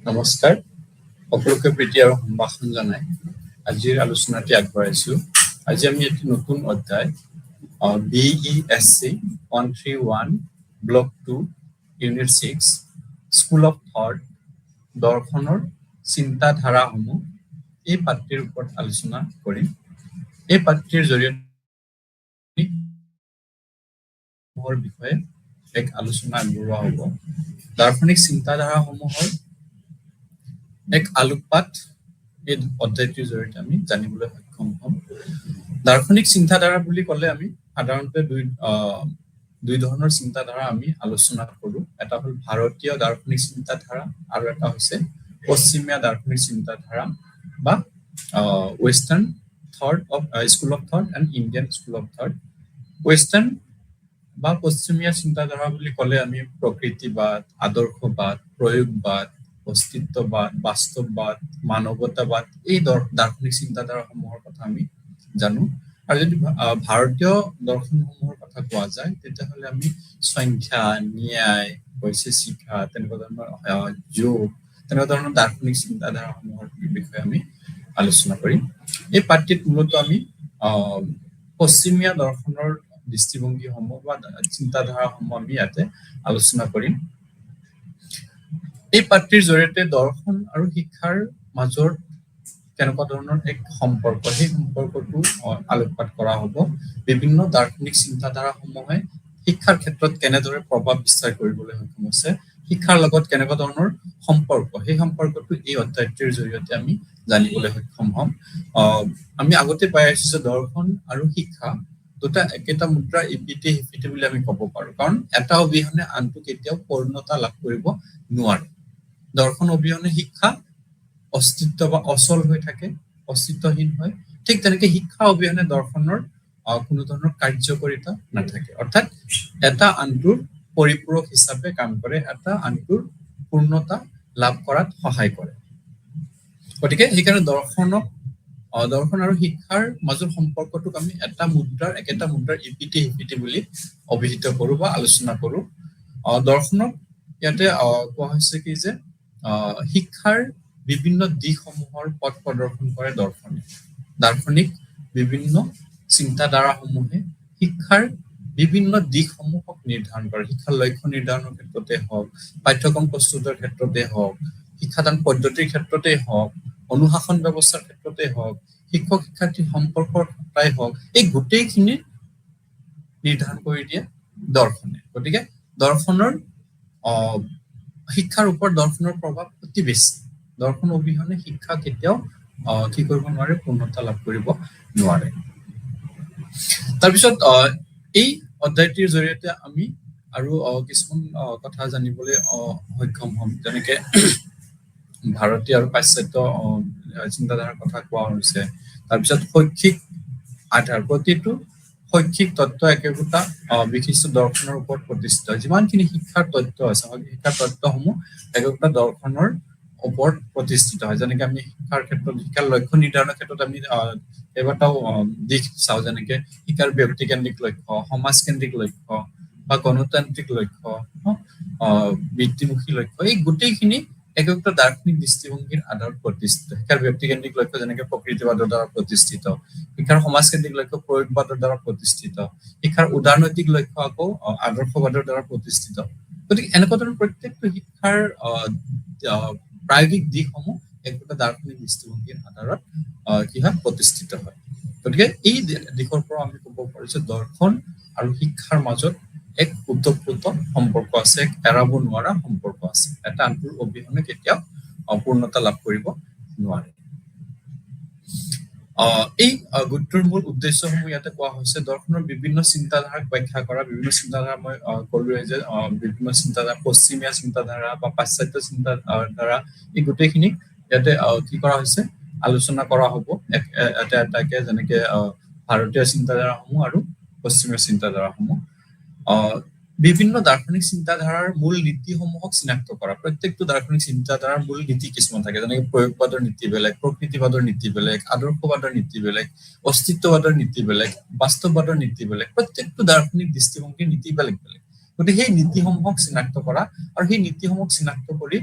নমস্কাৰ, সকলোকে প্ৰীতি আৰু সম্ভাষণ জনাই আজিৰ আলোচনাটি আগবঢ়াইছো। আজি আমি এটি নতুন অধ্যায় BESC 131 block 2 unit 6 school of thought দৰ্শনৰ চিন্তাধাৰাসমূহ এই পাঠ্যৰ ওপৰত আলোচনা কৰিম। এই পাঠ্যৰ জৰিয়তে বিষয়ে এক আলোচনা আগবঢ়োৱা হ'ব। দাৰ্শনিক চিন্তাধাৰাসমূহৰ এক আলোকপাত এই অধ্যায়টিৰ জৰিয়তে আমি জানিবলৈ সক্ষম হ'ম। দাৰ্শনিক চিন্তাধাৰা বুলি ক'লে আমি সাধাৰণতে দুই ধৰণৰ চিন্তাধাৰা আমি আলোচনা কৰোঁ। এটা হ'ল ভাৰতীয় দাৰ্শনিক চিন্তাধাৰা আৰু এটা হৈছে পশ্চিমীয়া দাৰ্শনিক চিন্তাধাৰা বা western thought of school of thought and Indian school of thought. Western বা পশ্চিমীয়া চিন্তাধাৰা বুলি ক'লে আমি প্ৰকৃতিবাদ, আদৰ্শবাদ, প্ৰয়োগবাদ, অস্তিত্ববাদ, বাস্তৱবাদ, মানৱতাবাদ এই দাৰ্শনিক চিন্তাধাৰাসমূহৰ কথা আমি জানো। আৰু যদি ভাৰতীয় দৰ্শনসমূহৰ কথা কোৱা যায় তেতিয়াহ'লে আমি সংখ্যা, ন্যায়, বৈশেষিকা, তেনেকুৱা ধৰণৰ যোগ, তেনেকুৱা ধৰণৰ দাৰ্শনিক চিন্তাধাৰাসমূহৰ বিষয়ে আমি আলোচনা কৰিম। এই পাঠ্যত মূলত আমি পশ্চিমীয়া দৰ্শনৰ দৃষ্টিভংগীসমূহ বা চিন্তাধাৰাসমূহ আমি ইয়াতে আলোচনা কৰিম। এই পাঠ্যৰ জৰিয়তে দৰ্শন আৰু শিক্ষাৰ মাজৰ কেনেকুৱা ধৰণৰ এক সম্পৰ্ক, সেই সম্পৰ্কটো আলোকপাত কৰা হ'ব। বিভিন্ন দাৰ্শনিক চিন্তাধাৰাসমূহে শিক্ষাৰ ক্ষেত্ৰত কেনেদৰে প্ৰভাৱ বিস্তাৰ কৰিবলৈ সক্ষম হৈছে, শিক্ষাৰ লগত কেনেকুৱা ধৰণৰ সম্পৰ্ক, সেই সম্পৰ্কটো এই অধ্যায়টোৰ জৰিয়তে আমি জানিবলৈ সক্ষম হ'ম। আমি আগতে পাই আহিছো যে দৰ্শন আৰু শিক্ষা দুটা একেটা মুদ্ৰাৰ ইপিঠি সিপিঠি বুলি আমি ক'ব পাৰো, কাৰণ এটা অবিহনে আনটো কেতিয়াও পূৰ্ণতা লাভ কৰিব নোৱাৰে। দৰ্শন অবিহনে শিক্ষা অস্তিত্ব বা অচল হৈ থাকে, অস্তিত্বহীন হয়। ঠিক তেনেকে শিক্ষা অবিহনে দৰ্শনৰ কোনো ধৰণৰ কাৰ্যকাৰিতা নাথাকে, অৰ্থাৎ এটা আনটোৰ পৰিপূৰক হিচাপে কাম কৰে, এটা আনটোৰ পূৰ্ণতা লাভ কৰাত সহায় কৰে। গতিকে সেইকাৰণে দৰ্শন আৰু শিক্ষাৰ মাজৰ সম্পৰ্কটোক আমি একেটা মুদ্ৰাৰ ইপিঠি সিপিঠি বুলি অভিহিত কৰো বা আলোচনা কৰো। দৰ্শনক ইয়াতে কোৱা হৈছে কি যে শিক্ষাৰ বিভিন্ন দিশসমূহৰ পথ প্ৰদৰ্শন কৰে দৰ্শনে। দাৰ্শনিক বিভিন্ন চিন্তাধাৰাসমূহে শিক্ষাৰ বিভিন্ন দিশসমূহক নিৰ্ধাৰণ কৰে। শিক্ষাৰ লক্ষ্য নিৰ্ধাৰণৰ ক্ষেত্ৰতে হওক, পাঠ্যক্ৰম প্ৰস্তুতৰ ক্ষেত্ৰতে হওক, শিক্ষাদান পদ্ধতিৰ ক্ষেত্ৰতে হওক, অনুশাসন ব্যৱস্থাৰ ক্ষেত্ৰতে হওক, শিক্ষক শিক্ষাৰ্থী সম্পৰ্কৰ ক্ষেত্ৰই হওক, এই গোটেইখিনি নিৰ্ধাৰণ কৰি দিয়ে দৰ্শনে। গতিকে দৰ্শনৰ শিক্ষাৰ ওপৰত দৰ্শনৰ প্ৰভাৱ অতি বেছি। দৰ্শন অবিহনে শিক্ষা কেতিয়াও কি কৰিব নোৱাৰে, পূৰ্ণতা লাভ কৰিব নোৱাৰে। তাৰপিছত এই অধ্যায়টিৰ জৰিয়তে আমি আৰু কিছুমান কথা জানিবলৈ সক্ষম হ'ম, যেনেকে ভাৰতীয় আৰু পাশ্চাত্য চিন্তাধাৰাৰ কথা কোৱা হৈছে। তাৰপিছত শৈক্ষিক আধাৰ, প্ৰতিটো শৈক্ষিক তত্ত্ব একোটা বিশিষ্ট দৰ্শনৰ ওপৰত প্ৰতিষ্ঠিত। যিমানখিনি শিক্ষাৰ তত্ত্ব আছে, শিক্ষাৰ তত্ত্বসমূহ একোটা দৰ্শনৰ ওপৰত প্ৰতিষ্ঠিত হয়। যেনেকে আমি শিক্ষাৰ ক্ষেত্ৰত, শিক্ষাৰ লক্ষ্য নিৰ্ধাৰণৰ ক্ষেত্ৰত আমি কেইবাটাও দিশ চাওঁ, যেনেকে শিক্ষাৰ ব্যক্তিকেন্দ্ৰিক লক্ষ্য, সমাজকেন্দ্ৰিক লক্ষ্য বা গণতান্ত্ৰিক লক্ষ্য, বৃত্তিমুখী লক্ষ্য, এই গোটেইখিনি একোটা দাৰ্শনিক দৃষ্টিভংগীৰ আধাৰত প্ৰতিষ্ঠিত। শিক্ষাৰ ব্যক্তিকেন্দ্ৰিক লক্ষ্য যেনেকে প্ৰকৃতিবাদৰ দ্বাৰা প্ৰতিষ্ঠিত, শিক্ষাৰ সমাজকেন্দ্ৰিক লক্ষ্য প্ৰয়োগবাদৰ দ্বাৰা প্ৰতিষ্ঠিত, শিক্ষাৰ উদাৰনৈতিক লক্ষ্য আকৌ আদৰ্শবাদৰ দ্বাৰা প্ৰতিষ্ঠিত। গতিকে এনেকুৱা ধৰণৰ প্ৰত্যেকটো শিক্ষাৰ প্ৰায়োগিক দিশসমূহ একোটা দাৰ্শনিক দৃষ্টিভংগীৰ আধাৰত কি হয়, প্ৰতিষ্ঠিত হয়। গতিকে এই দিশৰ পৰা আমি ক'ব পাৰো যে দৰ্শন আৰু শিক্ষাৰ মাজত এক ওতঃপ্ৰোত সম্পৰ্ক আছে, এক এৰাব নোৱাৰা সম্পৰ্ক আছে। এটা আনটোৰ অবিহনে কেতিয়াও পূৰ্ণতা লাভ কৰিব নোৱাৰে। এই গোটটোৰ মূল উদ্দেশ্যসমূহ ইয়াতে কোৱা হৈছে। দৰ্শনৰ বিভিন্ন চিন্তাধাৰাক ব্যাখ্যা কৰা, বিভিন্ন চিন্তাধাৰা মই ক'লোৱে যে বিভিন্ন চিন্তাধাৰা, পশ্চিমীয়া চিন্তাধাৰা বা পাশ্চাত্য চিন্তাধাৰা, এই গোটেইখিনিক ইয়াতে কি কৰা হৈছে, আলোচনা কৰা হ'ব এটা এটাকে, যেনেকে ভাৰতীয় চিন্তাধাৰাসমূহ আৰু পশ্চিমীয় চিন্তাধাৰাসমূহ। বিভিন্ন দাৰ্শনিক চিন্তাধাৰাৰ মূল নীতিসমূহক চিনাক্ত কৰা। প্ৰত্যেকটো দাৰ্শনিক চিন্তাধাৰাৰ মূল নীতি কিছুমান থাকে, যেনেকে প্ৰয়োগবাদৰ নীতি বেলেগ, প্ৰকৃতিবাদৰ নীতি বেলেগ, আদৰ্শবাদৰ নীতি বেলেগ, অস্তিত্ববাদৰ নীতি বেলেগ, বাস্তৱবাদৰ নীতি বেলেগ। প্ৰত্যেকটো দাৰ্শনিক দৃষ্টিভংগীৰ নীতি বেলেগ বেলেগ। গতিকে সেই নীতিসমূহক চিনাক্ত কৰা আৰু সেই নীতিসমূহক চিনাক্ত কৰি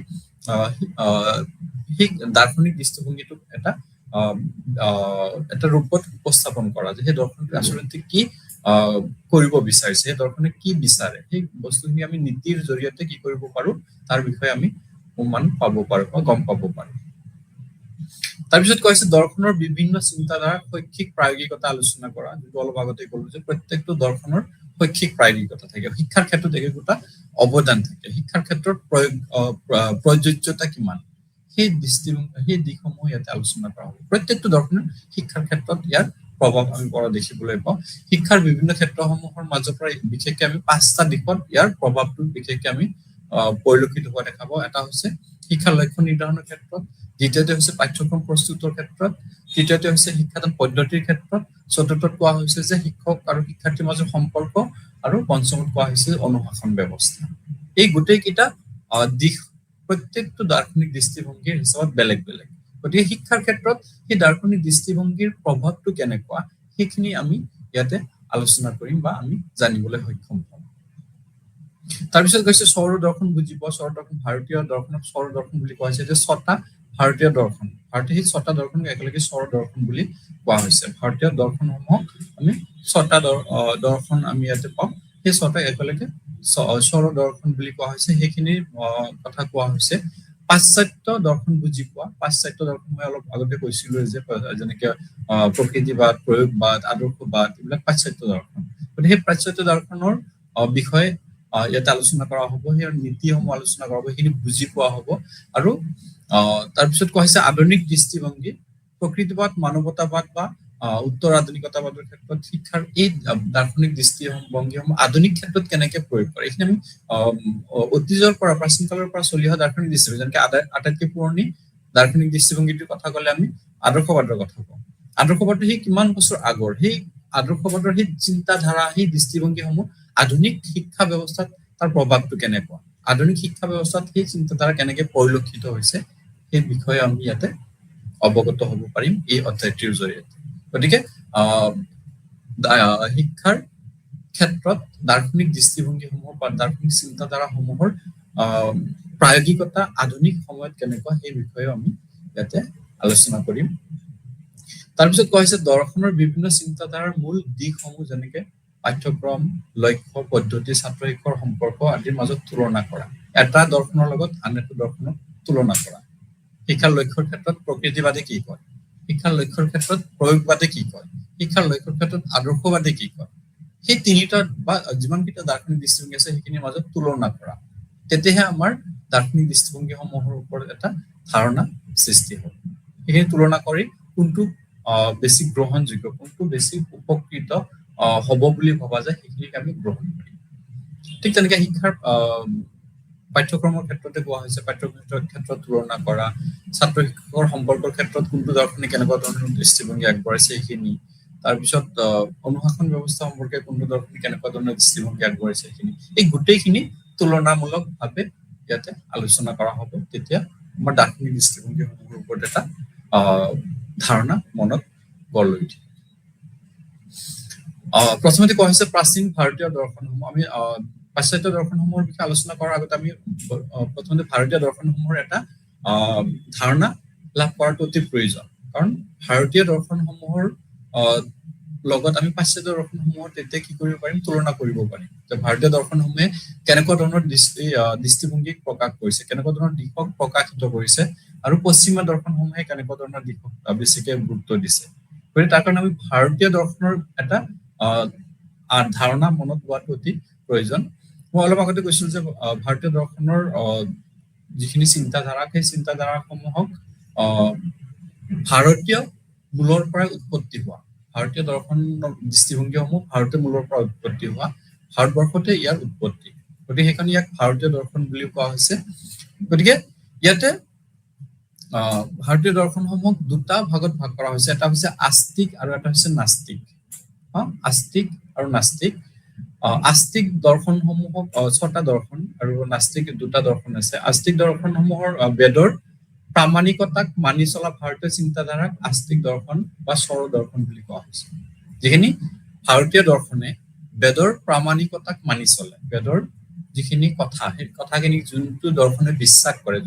সেই দাৰ্শনিক দৃষ্টিভংগীটোক এটা ৰূপত উপস্থাপন কৰা যে সেই দৰ্শনটো আচলতে কি কৰিব বিচাৰিছে, সেই দৰ্শনে কি বিচাৰে, সেই বস্তুখিনি আমি নীতিৰ জৰিয়তে কি কৰিব পাৰো তাৰ বিষয়ে আমি অনুমান পাব পাৰো বা গম পাব পাৰো। তাৰপিছত কৈছে দৰ্শনৰ বিভিন্ন চিন্তাধাৰা শৈক্ষিক প্ৰায়োগিকতা আলোচনা কৰা, যিটো অলপ আগতে কলো যে প্ৰত্যেকটো দৰ্শনৰ শৈক্ষিক প্ৰায়োগিকতা থাকে, শিক্ষাৰ ক্ষেত্ৰত একোটা অৱদান থাকে, শিক্ষাৰ ক্ষেত্ৰত প্ৰযোজ্যতা কিমান সেই সেই দিশসমূহ ইয়াতে আলোচনা কৰা হ'ব। প্ৰত্যেকটো দৰ্শনৰ শিক্ষাৰ ক্ষেত্ৰত ইয়াৰ প্ৰভাৱ আমি পৰা দেখিবলৈ পাওঁ। শিক্ষাৰ বিভিন্ন ক্ষেত্ৰসমূহৰ মাজৰ পৰা বিশেষকৈ আমি 5টা দিশত ইয়াৰ প্ৰভাৱটো বিশেষকৈ আমি পৰিলক্ষিত হোৱা দেখা পাওঁ। এটা হৈছে শিক্ষাৰ লক্ষ্য নিৰ্ধাৰণৰ ক্ষেত্ৰত, দ্বিতীয়তে হৈছে পাঠ্যক্ৰম প্ৰস্তুতৰ ক্ষেত্ৰত, তৃতীয়তে হৈছে শিক্ষাদান পদ্ধতিৰ ক্ষেত্ৰত, চতুৰ্থত কোৱা হৈছে যে শিক্ষক আৰু শিক্ষাৰ্থীৰ মাজৰ সম্পৰ্ক, আৰু পঞ্চমত কোৱা হৈছে অনুশাসন ব্যৱস্থা। এই গোটেইকেইটা দিশ প্ৰত্যেকটো দাৰ্শনিক দৃষ্টিভংগীৰ হিচাপত বেলেগ বেলেগ। গতিকে শিক্ষাৰ ক্ষেত্ৰত সেই দাৰ্শনিক দৃষ্টিভংগীৰ প্ৰভাৱটো কেনেকুৱা সেইখিনি আমি ইয়াতে আলোচনা কৰিম বা আমি জানিবলৈ সক্ষম হ'ম। তাৰপিছত কৈছে সৌৰ দৰ্শন বুজি পোৱা। সৌৰ দৰ্শন ভাৰতীয় দৰ্শনক সৌৰ দৰ্শন বুলি কোৱা হৈছে যে 6টা ভাৰতীয় দৰ্শন, ভাৰতীয় সেই 6টা দৰ্শনক একেলগে সৌৰ দৰ্শন বুলি কোৱা হৈছে। ভাৰতীয় দৰ্শনসমূহক আমি 6টা দৰ্শন আমি ইয়াতে পাওঁ, সেই 6টা একেলগে সৌৰ দৰ্শন বুলি কোৱা হৈছে। সেইখিনিৰ কথা কোৱা হৈছে। পাশ্চাত্য দৰ্শন বুজি পোৱা। পাশ্চাত্য দৰ্শন মই অলপ আগতে কৈছিলো যে যেনেকে প্ৰকৃতিবাদ, প্ৰয়োগবাদ, আদৰ্শবাদ, এইবিলাক পাশ্চাত্য দৰ্শন। গতিকে সেই পাশ্চাত্য দৰ্শনৰ বিষয়ে ইয়াতে আলোচনা কৰা হ'ব, সেই নীতিসমূহ আলোচনা কৰা হ'ব, সেইখিনি বুজি পোৱা হ'ব। আৰু তাৰপিছত কোৱা হৈছে আধুনিক দৃষ্টিভংগী, প্ৰকৃতিবাদ, মানৱতাবাদ বা উত্তৰ আধুনিকতাবাদৰ ক্ষেত্ৰত শিক্ষাৰ এই দাৰ্শনিক দৃষ্টিভংগীসমূহ আধুনিক ক্ষেত্ৰত কেনেকে প্ৰয়োগ কৰে। এইখিনি আমি অতীজৰ পৰা প্ৰাচীন কালৰ পৰা চলি অহা দাৰ্শনিক দৃষ্টিভংগী, যেনেকে আটাইতকৈ পুৰণি দাৰ্শনিক দৃষ্টিভংগীটোৰ কথা ক'লে আমি আদৰ্শবাদৰ কথা কওঁ। আদৰ্শবাদটো সেই কিমান বছৰ আগৰ, সেই আদৰ্শবাদৰ সেই চিন্তাধাৰা, সেই দৃষ্টিভংগীসমূহ আধুনিক শিক্ষা ব্যৱস্থাত তাৰ প্ৰভাৱটো কেনেকুৱা, আধুনিক শিক্ষা ব্যৱস্থাত সেই চিন্তাধাৰা কেনেকে পৰিলক্ষিত হৈছে, সেই বিষয়ে আমি ইয়াতে অৱগত হ'ব পাৰিম এই অধ্যায়টিৰ জৰিয়তে। গতিকে শিক্ষাৰ ক্ষেত্ৰত দাৰ্শনিক দৃষ্টিভংগীসমূহ বা দাৰ্শনিক চিন্তাধাৰাসমূহৰ প্ৰায়োগিকতা আধুনিক সময়ত কেনেকুৱা সেই বিষয়েও আমি ইয়াতে আলোচনা কৰিম। তাৰপিছত কোৱা হৈছে দৰ্শনৰ বিভিন্ন চিন্তাধাৰাৰ মূল দিশসমূহ, যেনেকে পাঠ্যক্ৰম, লক্ষ্য, পদ্ধতি, ছাত্ৰ শিক্ষকৰ সম্পৰ্ক আদিৰ মাজত তুলনা কৰা, এটা দৰ্শনৰ লগত আন এটা দৰ্শনৰ তুলনা কৰা। শিক্ষাৰ লক্ষ্যৰ ক্ষেত্ৰত প্ৰকৃতিবাদে কি কয়, শিক্ষাৰ লক্ষ্যৰ ক্ষেত্ৰত প্ৰয়োগবাদে কি কয়, শিক্ষাৰ লক্ষ্যৰ ক্ষেত্ৰত আদৰ্শবাদে কি কয়, সেই তিনিটা বা যিমানকেইটা দাৰ্শনিক দৃষ্টিভংগী আছে সেইখিনিৰ মাজত তুলনা কৰা। তেতিয়াহে আমাৰ দাৰ্শনিক দৃষ্টিভংগীসমূহৰ ওপৰত এটা ধাৰণা সৃষ্টি হ'ব। সেইখিনি তুলনা কৰি কোনটো বেছি গ্ৰহণযোগ্য, কোনটো বেছি উপকৃত হ'ব বুলি ভবা যায়, সেইখিনিক আমি গ্ৰহণ কৰিম। ঠিক তেনেকে শিক্ষাৰ পাঠ্যক্ৰমৰ ক্ষেত্ৰতে কোৱা হৈছে, পাঠ্যক্ৰমৰ ক্ষেত্ৰত তুলনা কৰা, ছাত্ৰ শিক্ষকৰ সম্পৰ্কৰ ক্ষেত্ৰত কোনটো দৰ্শনে কেনেকুৱা ধৰণৰ দৃষ্টিভংগী আগবঢ়াইছে সেইখিনি, তাৰপিছত অনুশাসন ব্যৱস্থা সম্পৰ্কে কোনটো দৰ্শনে কেনেকুৱা ধৰণৰ দৃষ্টিভংগী আগবঢ়াইছে সেইখিনি, এই গোটেইখিনি তুলনামূলক ভাৱে ইয়াতে আলোচনা কৰা হ'ব। তেতিয়া আমাৰ দাৰ্শনিক দৃষ্টিভংগীসমূহৰ ওপৰত এটা ধাৰণা মনত গঢ় লৈ উঠে। প্ৰথমতে কোৱা হৈছে প্ৰাচীন ভাৰতীয় দৰ্শনসমূহ। আমি পাশ্চাত্য দৰ্শনসমূহৰ বিষয়ে আলোচনা কৰাৰ আগতে আমি প্ৰথমতে ভাৰতীয় দৰ্শনসমূহৰ এটা ধাৰণা লাভ কৰাটো অতি প্ৰয়োজন, কাৰণ ভাৰতীয় দৰ্শনসমূহৰ লগত আমি পাশ্চাত্য দৰ্শনসমূহৰ তেতিয়া কি কৰিব পাৰিম, তুলনা কৰিব পাৰিম যে ভাৰতীয় দৰ্শনসমূহে কেনেকুৱা ধৰণৰ দৃষ্টিভংগীক প্ৰকাশ কৰিছে, কেনেকুৱা ধৰণৰ দিশক প্ৰকাশিত কৰিছে, আৰু পশ্চিমীয়া দৰ্শনসমূহে কেনেকুৱা ধৰণৰ দিশক বেছিকে গুৰুত্ব দিছে। গতিকে তাৰ কাৰণে আমি ভাৰতীয় দৰ্শনৰ এটা ধাৰণা মনত লোৱাটো অতি প্ৰয়োজন। মই অলপ আগতে কৈছিলো যে ভাৰতীয় দৰ্শনৰ যিখিনি চিন্তাধাৰা, সেই চিন্তাধাৰাসমূহক ভাৰতীয় মূলৰ পৰা উৎপত্তি হোৱা, ভাৰতীয় দৰ্শনৰ দৃষ্টিভংগীসমূহ ভাৰতীয় মূলৰ পৰা উৎপত্তি হোৱা, ভাৰতবৰ্ষতে ইয়াৰ উৎপত্তি, গতিকে সেইকাৰণে ইয়াক ভাৰতীয় দৰ্শন বুলি কোৱা হৈছে। গতিকে ইয়াতে ভাৰতীয় দৰ্শনসমূহক দুটা ভাগত ভাগ কৰা হৈছে, এটা হৈছে আস্তিক আৰু এটা হৈছে নাস্তিক। আস্তিক আৰু নাস্তিক। আস্তিক দৰ্শনসমূহক 6টা দৰ্শন আৰু নাস্তিক 2টা দৰ্শন আছে। আস্তিক দৰ্শনসমূহৰ বেদৰ প্ৰামাণিকতাক মানি চলা ভাৰতীয় চিন্তাধাৰাক আস্তিক দৰ্শন বা সৌৰ দৰ্শন বুলি কোৱা হৈছে। যিখিনি ভাৰতীয় দৰ্শনে বেদৰ প্ৰামাণিকতাক মানি চলে, বেদৰ যিখিনি কথা, সেই কথাখিনি যোনটো দৰ্শনে বিশ্বাস কৰে,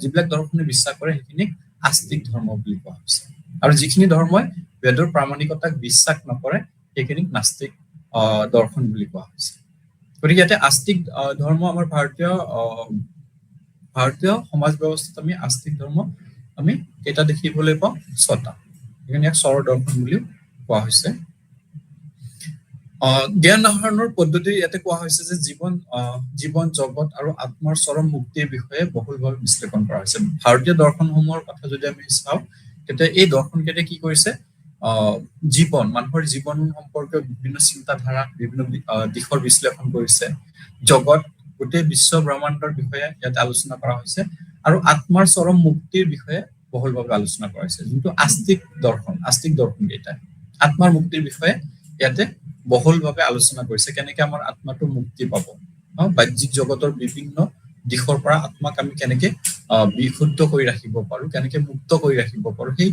যিবিলাক দৰ্শনে বিশ্বাস কৰে সেইখিনিক আস্তিক ধৰ্ম বুলি কোৱা হৈছে। আৰু যিখিনি ধৰ্মই বেদৰ প্ৰামাণিকতাক বিশ্বাস নকৰে সেইখিনিক নাস্তিক দৰ্শন বুলি কোৱা হৈছে। গতিকে ইয়াতে আস্তিক ধৰ্ম আমাৰ ভাৰতীয় সমাজ ব্যৱস্থাত আমি আস্তিক ধৰ্ম আমি কেইটা দেখিবলৈ পাওঁ? 6টা। সেইকাৰণে ইয়াক স্বৰ দৰ্শন বুলিও কোৱা হৈছে। জ্ঞান আহৰণৰ পদ্ধতি ইয়াতে কোৱা হৈছে যে জীৱন জগত আৰু আত্মাৰ চৰম মুক্তিৰ বিষয়ে বহুলভাৱে বিশ্লেষণ কৰা হৈছে। ভাৰতীয় দৰ্শনসমূহৰ কথা যদি আমি চাওঁ তেতিয়া এই দৰ্শন কেইটাই কি কৰিছে? মানুহৰ জীৱন সম্পৰ্কে বিভিন্ন চিন্তাধাৰা, বিভিন্ন দিশৰ বিশ্লেষণ কৰিছে। জগত, গোটেই বিশ্ব ব্ৰহ্মাণ্ডৰ বিষয়ে ইয়াতে আলোচনা কৰা হৈছে আৰু আত্মাৰ চৰম মুক্তিৰ বিষয়ে বহুলভাৱে আলোচনা কৰা হৈছে। যোনটো আস্তিক দৰ্শন কেইটাই আত্মাৰ মুক্তিৰ বিষয়ে ইয়াতে বহুলভাৱে আলোচনা কৰিছে। কেনেকে আমাৰ আত্মাটো মুক্তি পাব, বাহ্যিক জগতৰ বিভিন্ন দিশৰ পৰা আত্মাক আমি কেনেকে বিশুদ্ধ কৰি ৰাখিব পাৰো, কেনেকে মুক্ত কৰি ৰাখিব পাৰো, সেই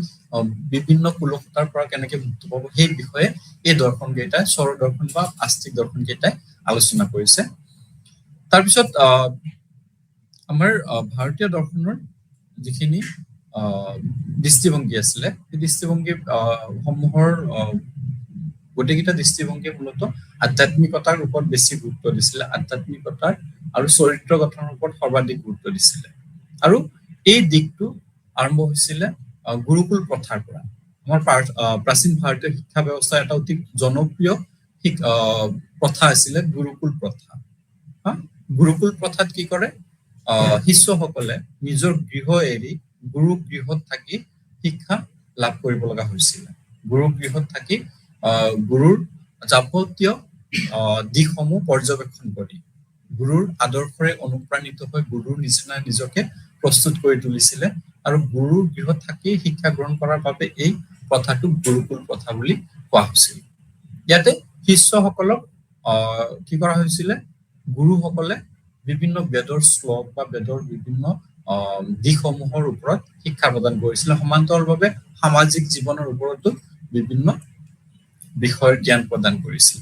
বিভিন্ন কুলকতাৰ পৰা কেনেকে মুক্ত পাব, সেই বিষয়ে এই দৰ্শন কেইটাই, স্বৰ দৰ্শন বা আস্তিক দৰ্শন কেইটাই আলোচনা কৰিছে। তাৰপিছত আমাৰ ভাৰতীয় দৰ্শনৰ যিখিনি দৃষ্টিভংগী আছিলে, সেই দৃষ্টিভংগী সমূহৰ গোটেইকেইটা দৃষ্টিভংগী মূলত আধ্যাত্মিকতাৰ ওপৰত বেছি গুৰুত্ব দিছিলে, আধ্যাত্মিকতাৰ আৰু চৰিত্ৰ গঠনৰ ওপৰত সৰ্বাধিক গুৰুত্ব দিছিলে। আৰু এই দিশটো আৰম্ভ হৈছিলে গুৰুকুল প্ৰথাৰ পৰা। আমাৰ প্ৰাচীন ভাৰতীয় শিক্ষা ব্যৱস্থাৰ এটা অতি জনপ্ৰিয় প্ৰথা আছিলে গুৰুকুল প্ৰথা। গুৰুকুল প্ৰথাত কি কৰে? শিষ্যসকলে নিজৰ গৃহ এৰি গুৰু গৃহত থাকি শিক্ষা লাভ কৰিব লগা হৈছিলে। গুৰু গৃহত থাকি গুৰুৰ যাৱতীয় দিশসমূহ পৰ্যবেক্ষণ কৰি গুৰুৰ আদৰ্শৰে অনুপ্ৰাণিত হৈ গুৰুৰ নিচিনা নিজকে প্ৰস্তুত কৰি তুলিছিলে। আৰু গুৰুৰ গৃহত থাকি শিক্ষা গ্ৰহণ কৰাৰ বাবে এই প্ৰথাটোক গুৰুকুল প্ৰথা বুলি কোৱা হৈছিল। ইয়াতে শিষ্যসকলক কি কৰা হৈছিলে? গুৰুসকলে বিভিন্ন বেদৰ শ্লোক বা বেদৰ বিভিন্ন দিশসমূহৰ ওপৰত শিক্ষা প্ৰদান কৰিছিলে। সমান্তৰালভাৱে সামাজিক জীৱনৰ ওপৰতো বিভিন্ন বিষয়ৰ জ্ঞান প্ৰদান কৰিছিল।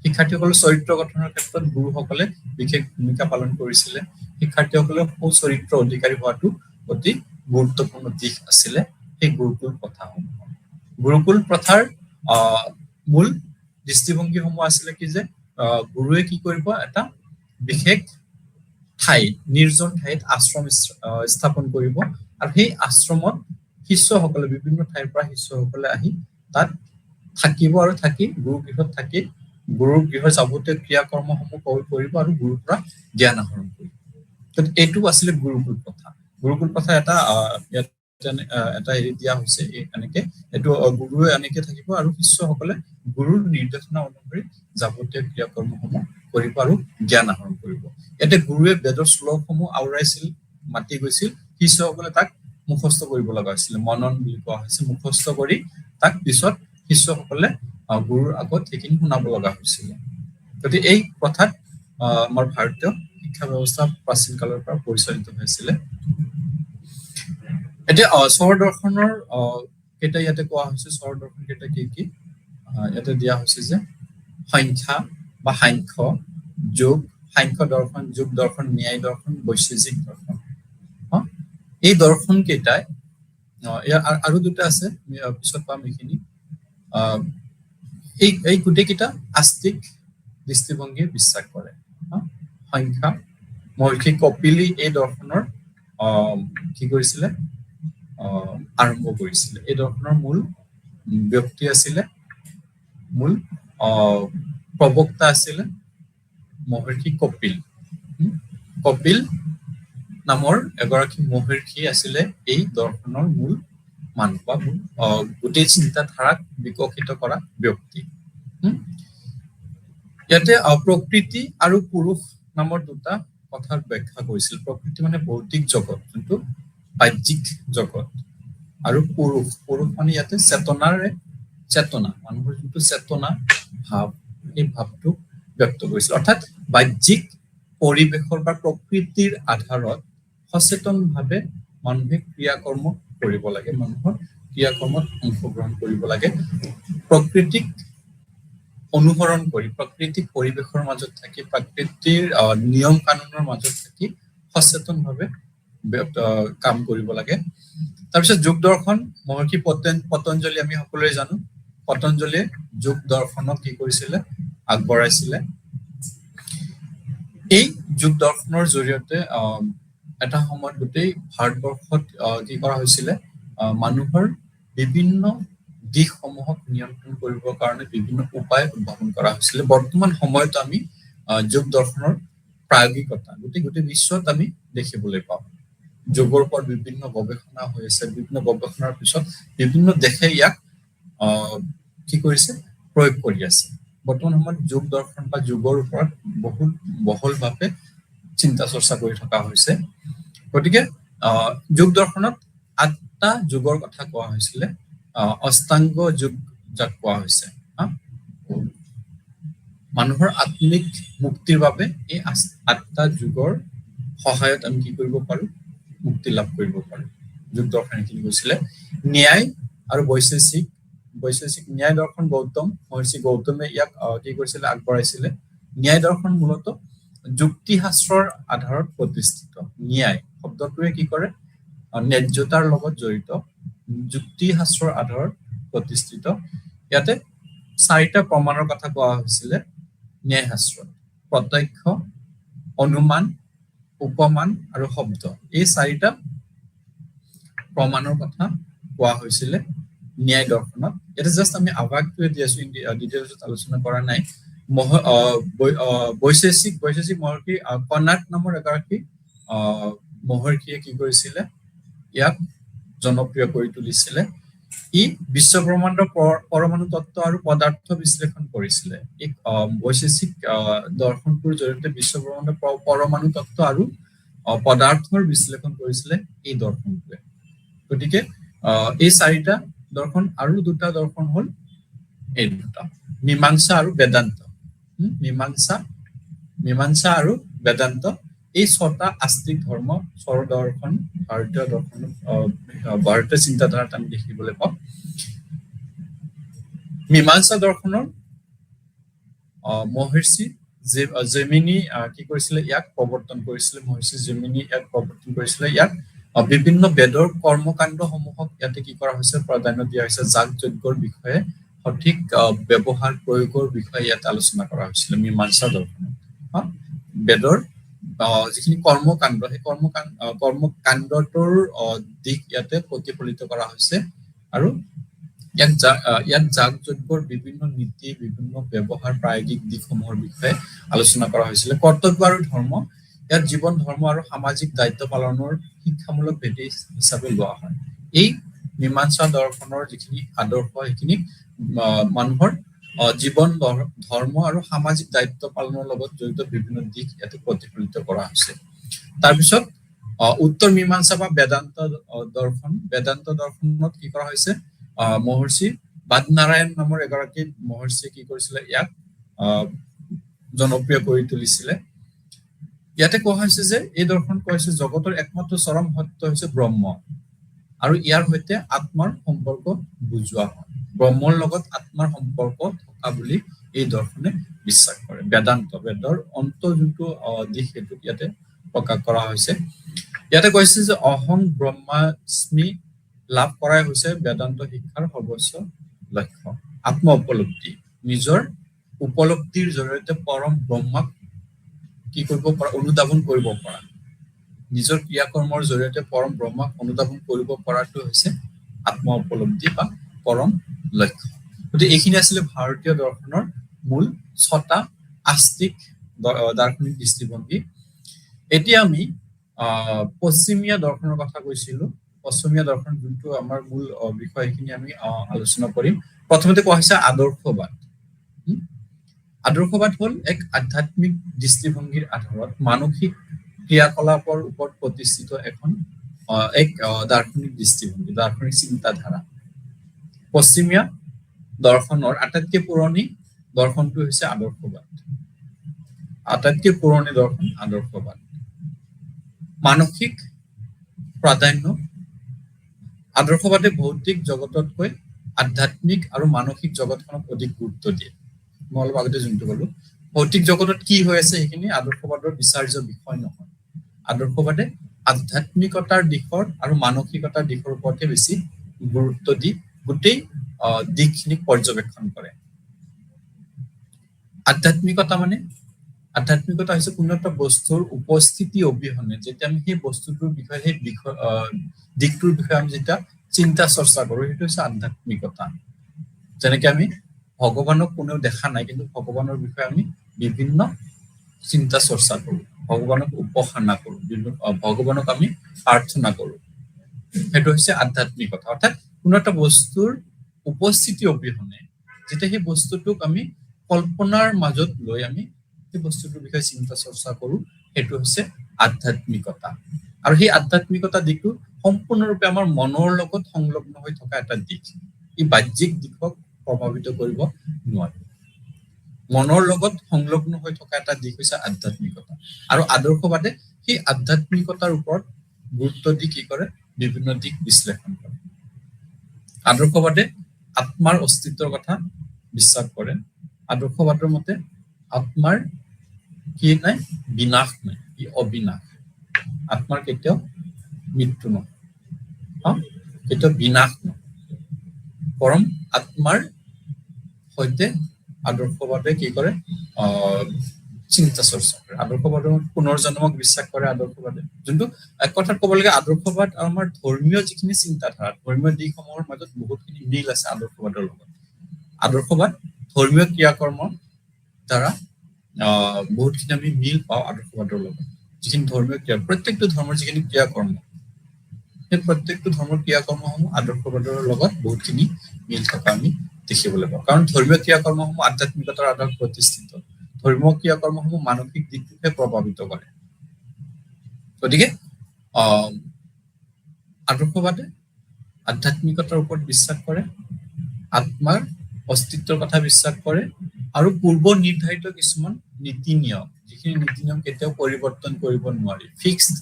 শিক্ষাৰ্থীসকলৰ চৰিত্ৰ গঠনৰ ক্ষেত্ৰত গুৰুসকলে বিশেষ ভূমিকা পালন কৰিছিলে। শিক্ষাৰ্থীসকলৰ সুচৰিত্ৰ অধিকাৰী হোৱাটো অতি গুৰুত্বপূৰ্ণ দিশ আছিলে সেই গুৰুকুল প্ৰথাসমূহ। গুৰুকুল প্ৰথাৰ মূল দৃষ্টিভংগীসমূহ আছিলে কি যে গুৰুৱে কি কৰিব? এটা বিশেষ নিৰ্জন ঠাইত আশ্ৰম স্থাপন কৰিব আৰু সেই আশ্ৰমত শিষ্যসকলে, বিভিন্ন ঠাইৰ পৰা শিষ্যসকলে আহি তাত থাকিব আৰু থাকি গুৰু গৃহত থাকি গুৰুৰ গৃহৰ যাৱতীয় ক্ৰিয়াকৰ্মসমূহ কৰিব আৰু গুৰুৰ পৰা জ্ঞান আহৰণ কৰিব। এইটো আছিলে গুৰুকুল প্ৰথা। গুৰুকুল প্ৰথা এটা হেৰি দিয়া হৈছে এনেকে, এইটো গুৰুৱে এনেকে থাকিব আৰু শিষ্যসকলে গুৰুৰ নিৰ্দেশনা অনুসৰি যাৱতীয় ক্ৰিয়াকৰ্মসমূহ কৰিব আৰু জ্ঞান আহৰণ কৰিব। ইয়াতে গুৰুৱে বেদৰ শ্লোকসমূহ আওৰাইছিল, মাতি গৈছিল, শিষ্যসকলে তাক মুখস্থ কৰিব লগা হৈছিলে, মনন বুলি কোৱা হৈছে। মুখস্থ কৰি তাক পিছত শিষ্যসকলে গুৰুৰ আগত সেইখিনি শুনাব লগা হৈছিলে। গতিকে এই প্ৰথাত আমাৰ ভাৰতীয় শিক্ষা ব্যৱস্থা প্ৰাচীন কালৰ পৰা পৰিচালিত হৈছিলে। এতিয়া স্বৰ দৰ্শনৰ কেইটা ইয়াতে কোৱা হৈছে, স্বৰ দৰ্শন কেইটা কি কি ইয়াতে দিয়া হৈছে যে সংখ্যা বা সাংখ্য, যোগ, সাংখ্য দৰ্শন, যোগ দৰ্শন, ন্যায় দৰ্শন, বৈশেষিক দৰ্শন। এই দৰ্শন কেইটাই আৰু দুটা আছে, পিছত পাম এইখিনি। এই গোটেইকেইটা আস্তিক দৃষ্টিভংগী বিশ্বাস কৰে। সংখ্যা, মহৰ্ষি কপিলি এই দৰ্শনৰ কি কৰিছিলে? আৰম্ভ কৰিছিলে। এই দৰ্শনৰ মূল ব্যক্তি আছিলে, মূল প্ৰবক্তা আছিলে মহৰ্ষি কপিল। কপিল নামৰ এগৰাকী মহৰ্ষি আছিলে এই দৰ্শনৰ মূল মানুহ বা গোটেই চিন্তাধাৰাক বিকশিত কৰা ব্যক্তি। ইয়াতে প্ৰকৃতি আৰু পুৰুষ নামৰ দুটা কথাৰ ব্যাখ্যা কৰিছিল। প্ৰকৃতি মানে ভৌতিক জগত, যোনটো বাহ্যিক জগত, আৰু পুৰুষ মানে ইয়াতে চেতনা, মানুহৰ যোনটো চেতনা ভাৱ, এই ভাৱটোক ব্যক্ত কৰিছিল। অৰ্থাৎ বাহ্যিক পৰিৱেশৰ বা প্ৰকৃতিৰ আধাৰত সচেতনভাৱে মানুহে ক্ৰিয়াকৰ্ম কৰিব লাগে, মানুহৰ ক্ৰিয়াকৰ্মত অংশগ্ৰহণ কৰিব লাগে। প্ৰকৃতিক অনুসৰণ কৰি প্ৰাকৃতিক পৰিৱেশৰ মাজত থাকি প্ৰাকৃতিৰ নিয়ম কানুনৰ মাজত থাকি সচেতনভাৱে কাম কৰিব লাগে। তাৰপিছত যোগ দৰ্শন মহৰ্ষি পতঞ্জলি আমি সকলোৱে জানো, পতঞ্জলিয়ে যোগ দৰ্শনক কি কৰিছিলে, আগবঢ়াইছিলে। এই যোগ দৰ্শনৰ জৰিয়তে এটা সময়ত গোটেই ভাৰতবৰ্ষত কি কৰা হৈছিলে, মানুহৰ বিভিন্ন দিশসমূহক নিয়ন্ত্ৰণ কৰিবৰ কাৰণে বিভিন্ন উপায় উদ্ভাৱন কৰা হৈছিলে। বৰ্তমান সময়ত আমি যোগ দৰ্শনৰ প্ৰায়োগিকতা গোটেই বিশ্বত আমি দেখিবলৈ পাওঁ। যোগৰ ওপৰত বিভিন্ন গৱেষণা হৈ আছে, বিভিন্ন গৱেষণাৰ পিছত বিভিন্ন দেশে ইয়াক কি কৰিছে, প্ৰয়োগ কৰি আছে। বৰ্তমান সময়ত যোগ দৰ্শন বা যোগৰ ওপৰত বহুত বহলভাৱে চিন্তা চৰ্চা কৰি থকা হৈছে। গতিকে যোগ দৰ্শনত 8টা যোগৰ কথা কোৱা হৈছিলে, অষ্টাংগ যোগ যাক কোৱা হৈছে। মানুহৰ আত্মিক মুক্তিৰ বাবে এই 8টা যোগৰ সহায়ত আমি কি কৰিব পাৰো, মুক্তি লাভ কৰিব পাৰো। যোগ দৰ্শন কি কৈছিলে, ন্যায় আৰু বৈশেষিক ন্যায় দৰ্শন মহৰ্ষি গৌতমে ইয়াক কি কৰিছিলে, আগবঢ়াইছিলে। ন্যায় দৰ্শন মূলত যুক্তি শাস্ত্ৰৰ আধাৰত প্ৰতিষ্ঠিত। ন্যায় শব্দটোৱে কি কৰে, ন্যায্যতাৰ লগত জড়িত, যুক্তি শাস্ত্ৰৰ আধাৰত প্ৰতিষ্ঠিত। ইয়াতে 4টা প্ৰমাণৰ কথা কোৱা হৈছিলে ন্যায় শাস্ত্ৰত: প্ৰত্যক্ষ, অনুমান, উপমান আৰু শব্দ। এই 4টা প্ৰমাণৰ কথা কোৱা হৈছিলে ন্যায় দৰ্শনত। ইয়াতে জাষ্ট আমি আভাসটোৱে দি আছো, ডিটেইলছত আলোচনা কৰা নাই। বৈশেষিক মহৰ্ষি কনাদ নামৰ এগৰাকী মহৰ্ষিয়ে কি কৰিছিলে, ইয়াক জনপ্ৰিয় কৰি তুলিছিলে। ই বিশ্বব্ৰহ্মাণ্ডৰ পৰমাণু তত্ত্ব আৰু পদাৰ্থ বিশ্লেষণ কৰিছিলে। এই বৈশেষিক দৰ্শনটোৰ জৰিয়তে বিশ্বব্ৰহ্মাণ্ডৰ পৰমাণু তত্ত্ব আৰু পদাৰ্থৰ বিশ্লেষণ কৰিছিলে এই দৰ্শনটোৱে। গতিকে এই 4টা দৰ্শন আৰু 2টা দৰ্শন হল এই 2টা, মীমাংসা আৰু বেদান্ত। মীমাংসা আৰু বেদান্ত, এই 6টা আস্তিক ধৰ্ম, 6 দৰ্শন ভাৰতীয় দৰ্শন, ভাৰতীয় চিন্তাধাৰাত আমি দেখিবলৈ পাওঁ। মীমাংসা দৰ্শনৰ মহৰ্ষি জৈমিনী কি কৰিছিলে, ইয়াক প্ৰৱৰ্তন কৰিছিলে। মহৰ্ষি জৈমিনী ইয়াক প্ৰৱৰ্তন কৰিছিলে। ইয়াক বিভিন্ন বেদৰ কৰ্মকাণ্ড সমূহক ইয়াতে কি কৰা হৈছে, প্ৰাধান্য দিয়া হৈছে। যাগ যজ্ঞৰ বিষয়ে সঠিক ব্যৱহাৰ প্ৰয়োগৰ বিষয়ে ইয়াত আলোচনা কৰা হৈছিলে মীমাংসা দৰ্শনত। বেদৰ যিখিনি কৰ্মকাণ্ড, সেই কৰ্মকাণ্ডটোৰ দিশ ইয়াতে প্ৰতিফলিত কৰা হৈছে আৰু ইয়াত যাগ যজ্ঞৰ বিভিন্ন নীতি, বিভিন্ন ব্যৱহাৰ, প্ৰায়োগিক দিশসমূহৰ বিষয়ে আলোচনা কৰা হৈছিলে। কৰ্তব্য আৰু ধৰ্ম, ইয়াত জীৱন, ধৰ্ম আৰু সামাজিক দায়িত্ব পালনৰ শিক্ষামূলক ভেটি হিচাপে লোৱা হয়। এই মীমাংসা দৰ্শনৰ যিখিনি আদৰ্শ, সেইখিনি মানুহৰ জীৱন, ধৰ্ম আৰু সামাজিক দায়িত্ব পালনৰ লগত জড়িত বিভিন্ন দিশ ইয়াতে প্ৰতিফলিত কৰা হৈছে। তাৰপিছত উত্তৰ মীমাংসা বা বেদান্ত দৰ্শন। বেদান্ত দৰ্শনত কি কৰা হৈছে, মহৰ্ষি বাদনাৰায়ণ নামৰ এগৰাকী মহৰ্ষিয়ে কি কৰিছিলে, ইয়াক জনপ্ৰিয় কৰি তুলিছিলে। ইয়াতে কোৱা হৈছে যে এই দৰ্শন কোৱা হৈছে জগতৰ একমাত্ৰ চৰম সত্য হৈছে ব্ৰহ্ম আৰু ইয়াৰ সৈতে আত্মাৰ সম্পৰ্ক বুজোৱা হয়। ব্ৰহ্মৰ লগত আত্মাৰ সম্পৰ্ক থকা বুলি এই দৰ্শনে বিশ্বাস কৰে। বেদান্ত, বেদৰ অন্ত যোনটো দিশ, সেইটো ইয়াতে প্ৰকাশ কৰা হৈছে। ইয়াতে কৈছে যে অহং ব্ৰহ্মাস্মি লাভ কৰাই হৈছে বেদান্ত শিক্ষাৰ সৰ্বোচ্চ লক্ষ্য। আত্ম উপলব্ধি, নিজৰ উপলব্ধিৰ জৰিয়তে পৰম ব্ৰহ্মাক কি কৰিব পৰা, অনুধাৱন কৰিব পৰা। নিজৰ ক্ৰিয়াকৰ্মৰ জৰিয়তে পৰম ব্ৰহ্মাক অনুধাৱন কৰিব পৰাটো হৈছে আত্ম উপলব্ধি বা পৰম লক্ষ্য। গতিকে এইখিনি আছিলে ভাৰতীয় দৰ্শনৰ মূল 6টা আস্তিক দাৰ্শনিক দৃষ্টিভংগী। এতিয়া আমি পশ্চিমীয়া দৰ্শনৰ কথা কৈছিলো। পশ্চিমীয়া দৰ্শন যোনটো আমাৰ মূল বিষয়, সেইখিনি আমি আলোচনা কৰিম। প্ৰথমতে কোৱা হৈছে আদৰ্শবাদ। আদৰ্শবাদ হল এক আধ্যাত্মিক দৃষ্টিভংগীৰ আধাৰত মানসিক ক্ৰিয়াকলাপৰ ওপৰত প্ৰতিষ্ঠিত এক দাৰ্শনিক দৃষ্টিভংগী, দাৰ্শনিক চিন্তাধাৰা। পশ্চিমীয়া দৰ্শনৰ আটাইতকৈ পুৰণি দৰ্শনটো হৈছে আদৰ্শবাদ। আটাইতকৈ পুৰণি দৰ্শন আদৰ্শবাদ। মানসিক প্ৰাধান্য, আদৰ্শবাদে ভৌতিক জগততকৈ আধ্যাত্মিক আৰু মানসিক জগতখনক অধিক গুৰুত্ব দিয়ে। মই অলপ আগতে যোনটো ক'লো ভৌতিক জগতত কি হৈ আছে সেইখিনি আদৰ্শবাদৰ বিচাৰ্য বিষয় নহয়। আদৰ্শবাদে আধ্যাত্মিকতাৰ দিশৰ আৰু মানসিকতাৰ দিশৰ ওপৰতে বেছি গুৰুত্ব দি গোটেই দিশখিনিক পৰ্যবেক্ষণ কৰে। আধ্যাত্মিকতা হৈছে কোনো এটা বস্তুৰ উপস্থিতি অবিহনে যেতিয়া আমি সেই বস্তুটোৰ বিষয়ে সেই দিশটোৰ বিষয়ে আমি যেতিয়া চিন্তা চৰ্চা কৰো সেইটো হৈছে আধ্যাত্মিকতা। যেনেকে আমি ভগৱানক কোনেও দেখা নাই কিন্তু ভগৱানৰ বিষয়ে আমি বিভিন্ন চিন্তা চৰ্চা কৰো, ভগৱানক উপাসনা কৰো, ভগৱানক আমি প্ৰাৰ্থনা কৰো, সেইটো হৈছে আধ্যাত্মিকতা। অৰ্থাৎ কোনো এটা বস্তুৰ উপস্থিতি অবিহনে যেতিয়া সেই বস্তুটোক আমি কল্পনাৰ মাজত লৈ আমি সেই বস্তুটোৰ বিষয়ে চিন্তা চৰ্চা কৰো সেইটো হৈছে আধ্যাত্মিকতা। আৰু সেই আধ্যাত্মিকতা দিশটো সম্পূৰ্ণৰূপে আমাৰ মনৰ লগত সংলগ্ন হৈ থকা এটা দিশ। ই বাহ্যিক দিশক প্ৰভাৱিত কৰিব নোৱাৰে। মনৰ লগত সংলগ্ন হৈ থকা এটা দিশ হৈছে আধ্যাত্মিকতা। আৰু আদৰ্শবাদে সেই আধ্যাত্মিকতাৰ ওপৰত গুৰুত্ব দি কি কৰে বিভিন্ন দিশ বিশ্লেষণ কৰে। আদৰ্শবাদে আত্মাৰ অস্তিত্বৰ কথা বিশ্বাস কৰে। আদৰ্শবাদৰ মতে আত্মাৰ কি নাই, বিনাশ নাই, ই অবিনাশ। আত্মাৰ কেতিয়াও মৃত্যু নহয়, কেতিয়াও বিনাশ নহয়, বৰং আত্মাৰ সৈতে আদৰ্শবাদে কি কৰে চিন্তা চৰ্চা কৰে। আদৰ্শবাদৰ পুনৰ্জন্মক বিশ্বাস কৰে আদৰ্শবাদে। যোনটো এক কথাত ক'ব লাগে আদৰ্শবাদ আৰু আমাৰ ধৰ্মীয় যিখিনি চিন্তাধাৰা ধৰ্মীয় দিশসমূহৰ মাজত বহুতখিনি মিল আছে আদৰ্শবাদৰ লগত। আদৰ্শবাদ ধৰ্মীয় ক্ৰিয়াকৰ্ম দ্বাৰা বহুতখিনি আমি মিল পাওঁ আদৰ্শবাদৰ লগত। যিখিনি ধৰ্মীয় ক্ৰিয়া প্ৰত্যেকটো ধৰ্মৰ যিখিনি ক্ৰিয়াকৰ্ম সেই প্ৰত্যেকটো ধৰ্মৰ ক্ৰিয়াকৰ্মসমূহ আদৰ্শবাদৰ লগত বহুতখিনি মিল থকা আমি দেখিবলৈ পাওঁ। কাৰণ ধৰ্মীয় ক্ৰিয়াকৰ্মসমূহ আধ্যাত্মিকতাৰ আধাৰত প্ৰতিষ্ঠিত, ধৰ্মীয় ক্ৰিয়াকৰ্মসমূহ মানসিক দিশটোকে প্ৰভাৱিত কৰে। গতিকে আদৰ্শবাদে আধ্যাত্মিকতাৰ ওপৰত বিশ্বাস কৰে, আত্মাৰ অস্তিত্বৰ কথা বিশ্বাস কৰে আৰু পূৰ্ব নিৰ্ধাৰিত কিছুমান নীতি নিয়ম, যিখিনি নীতি নিয়ম কেতিয়াও পৰিৱৰ্তন কৰিব নোৱাৰি, fixed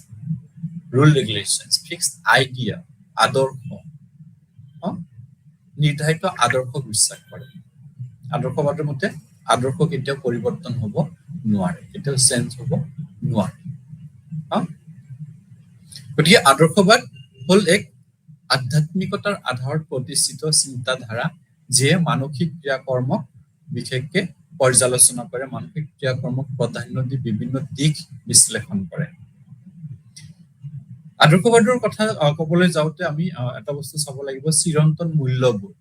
rule regulation, fixed idea, আদৰ্শ, নিৰ্ধাৰিত আদৰ্শক বিশ্বাস কৰে। আদৰ্শবাদৰ মতে আদৰ্শ কেতিয়াও পৰিৱৰ্তন হ'ব নোৱাৰে, কেতিয়াও চেঞ্জ হ'ব নোৱাৰে। গতিকে আদৰ্শবাদ হ'ল এক আধ্যাত্মিকতাৰ আধাৰত প্ৰতিষ্ঠিত চিন্তাধাৰা যিয়ে মানসিক ক্ৰিয়াকৰ্মক বিশেষকে পৰ্যালোচনা কৰে, মানসিক ক্ৰিয়াকৰ্মক প্ৰাধান্য দি বিভিন্ন দিশ বিশ্লেষণ কৰে। আদৰ্শবাদৰ কথা ক'বলৈ যাওঁতে আমি এটা বস্তু চাব লাগিব, চিৰন্তন মূল্যবোধ।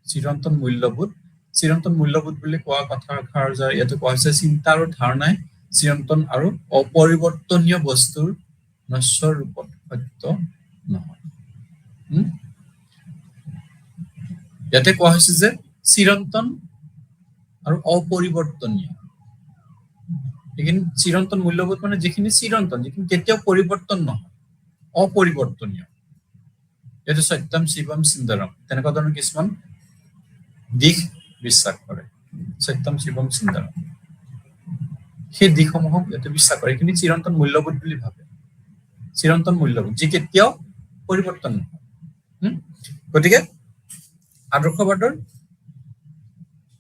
চিৰন্তন মূল্যবোধ, চিৰন্তন মূল্যবোধ বুলি কোৱা কথাষাৰ ইয়াতে কোৱা হৈছে চিন্তা আৰু ধাৰণাই চিৰন্তন আৰু অপৰিৱৰ্তনীয় বস্তুৰ নশ্বৰ ৰূপত সত্য নহয়। ইয়াতে কোৱা হৈছে যে চিৰন্তন আৰু অপৰিৱৰ্তনীয়। এইখিনি চিৰন্তন মূল্যবোধ মানে যিখিনি চিৰন্তন, যিখিনি কেতিয়াও পৰিৱৰ্তন নহয়, অপৰিৱৰ্তনীয়। এইটো সত্যম শিৱম সুন্দৰম তেনেকুৱা ধৰণৰ কিছুমান দিশ বিশ্বাস কৰে। সত্যম শিৱম সুন্দৰম সেই দিশসমূহক ইয়াতে বিশ্বাস কৰে। এইখিনি চিৰন্তন মূল্যবোধ বুলি ভাবে, চিৰন্তন মূল্যবোধ যি কেতিয়াও পৰিৱৰ্তন নহয়। গতিকে আদৰ্শবাদৰ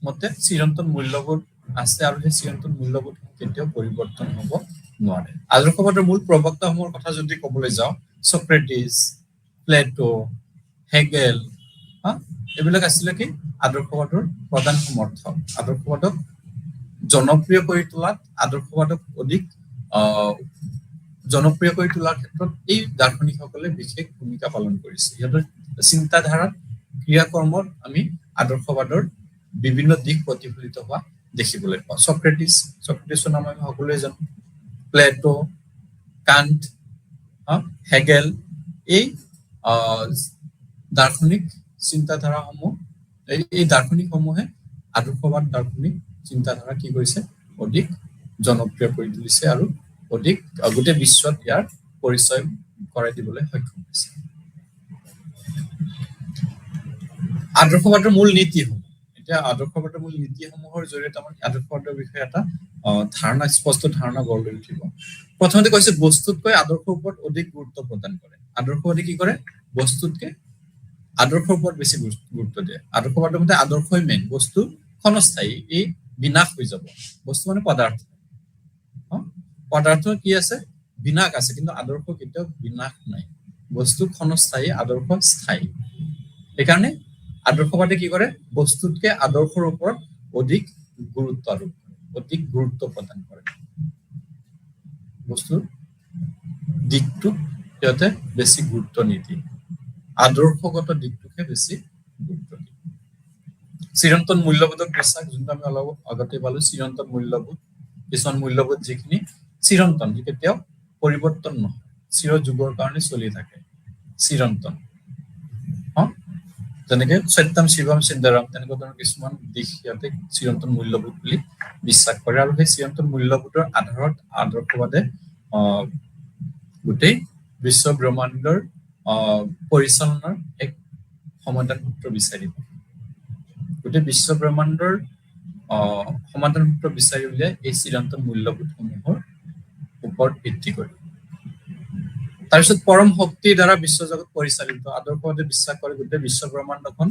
মতে চিৰন্তন মূল্যবোধ আছে আৰু সেই চিৰন্তন মূল্যবোধ কেতিয়াও পৰিৱৰ্তন হ'ব নোৱাৰে। আদৰ্শবাদৰ মূল প্ৰবক্তাসমূহৰ কথা যদি ক'বলৈ যাওঁ, চক্ৰেটিছ, প্লেটো, হেগেল, এইবিলাক আছিলে কি আদৰ্শবাদৰ প্ৰধান সমৰ্থক। আদৰ্শবাদক জনপ্ৰিয় কৰি তোলাত, আদৰ্শবাদক অধিক জনপ্ৰিয় কৰি তোলাৰ ক্ষেত্ৰত এই দাৰ্শনিকসকলে বিশেষ ভূমিকা পালন কৰিছে। সিহঁতৰ চিন্তাধাৰাত ক্ৰিয়াকৰ্মত আমি আদৰ্শবাদৰ বিভিন্ন দিশ প্ৰতিফলিত হোৱা দেখিবলৈ পাওঁ। চক্ৰেটিছৰ নাম আমি সকলোৱে জানো, প্লেটো, কাণ্ট, হেগেল, এই দাৰ্শনিক চিন্তাধাৰাসমূহ, এই দাৰ্শনিকসমূহে আদৰ্শবাদ দাৰ্শনিক চিন্তাধাৰা কি কৰিছে অধিক জনপ্ৰিয় কৰি তুলিছে আৰু অধিক গোটেই বিশ্বত ইয়াৰ পৰিচয় কৰাই দিবলৈ সক্ষম হৈছে। আদৰ্শবাদৰ মূল নীতিসমূহ, এতিয়া আদৰ্শবাদৰ মূল নীতিসমূহৰ জৰিয়তে আমাৰ আদৰ্শবাদৰ বিষয়ে এটা ধাৰণা, স্পষ্ট ধাৰণা গঢ় লৈ উঠিব। প্ৰথমতে কৈছে বস্তুতকৈ আদৰ্শৰ ওপৰত অধিক গুৰুত্ব প্ৰদান কৰে। আদৰ্শবাদী কি কৰে, বস্তুতকে আদৰ্শৰ ওপৰত বেছি গুৰুত্ব দিয়ে। আদৰ্শবাদৰ মতে আদৰ্শই মেইন, বস্তু ক্ষণস্থায়ী, এই বিনাশ হৈ যাব। বস্তু মানে পদাৰ্থ, পদাৰ্থ কি আছে, বিনাশ আছে, কিন্তু আদৰ্শ কেতিয়াও বিনাশ নাই। বস্তু ক্ষণস্থায়ী, আদৰ্শ স্থায়ী। সেইকাৰণে আদৰ্শবাদে কি কৰে, বস্তুতকে আদৰ্শৰ ওপৰত অধিক গুৰুত্ব আৰোপ কৰে, অধিক গুৰুত্ব প্ৰদান কৰে। বস্তুৰ দিশটোক সিহঁতে বেছি গুৰুত্ব নিদিয়ে, আদৰ্শগত দিশটোকে বেছি গুৰুত্ব দিয়ে। চিৰন্তন মূল্যবোধক বিশ্বাস, যোনটো আমি অলপ আগতে পালো, চিৰন্তন মূল্যবোধ, কিছুমান মূল্যবোধ যিখিনি চিৰন্তন, যি কেতিয়াও পৰিৱৰ্তন নহয়, চিৰ যুগৰ কাৰণে চলি থাকে, চিৰন্তন। যেনেকে সত্যম শিৱম সুন্দৰম, তেনেকুৱা ধৰণৰ কিছুমান দিশ সিহঁতে চিৰন্তন মূল্যবোধ বুলি বিশ্বাস কৰে। আৰু সেই চিৰন্তন মূল্যবোধৰ আধাৰত আদৰ্শবাদে গোটেই বিশ্ব ব্ৰহ্মাণ্ডৰ পৰিচালনাৰ এক সমাধান সূত্ৰ বিচাৰিব। গোটেই বিশ্ব ব্ৰহ্মাণ্ডৰ সমাধান সূত্ৰ বিচাৰি উলিয়াই এই চিৰন্তন মূল্যবোধসমূহৰ ওপৰত ভিত্তি কৰি। তাৰপিছত পৰম শক্তিৰ দ্বাৰা বিশ্বজগত পৰিচালিত, আদৰ্শবাদে বিশ্বাস কৰে গোটেই বিশ্ব ব্ৰহ্মাণ্ডখন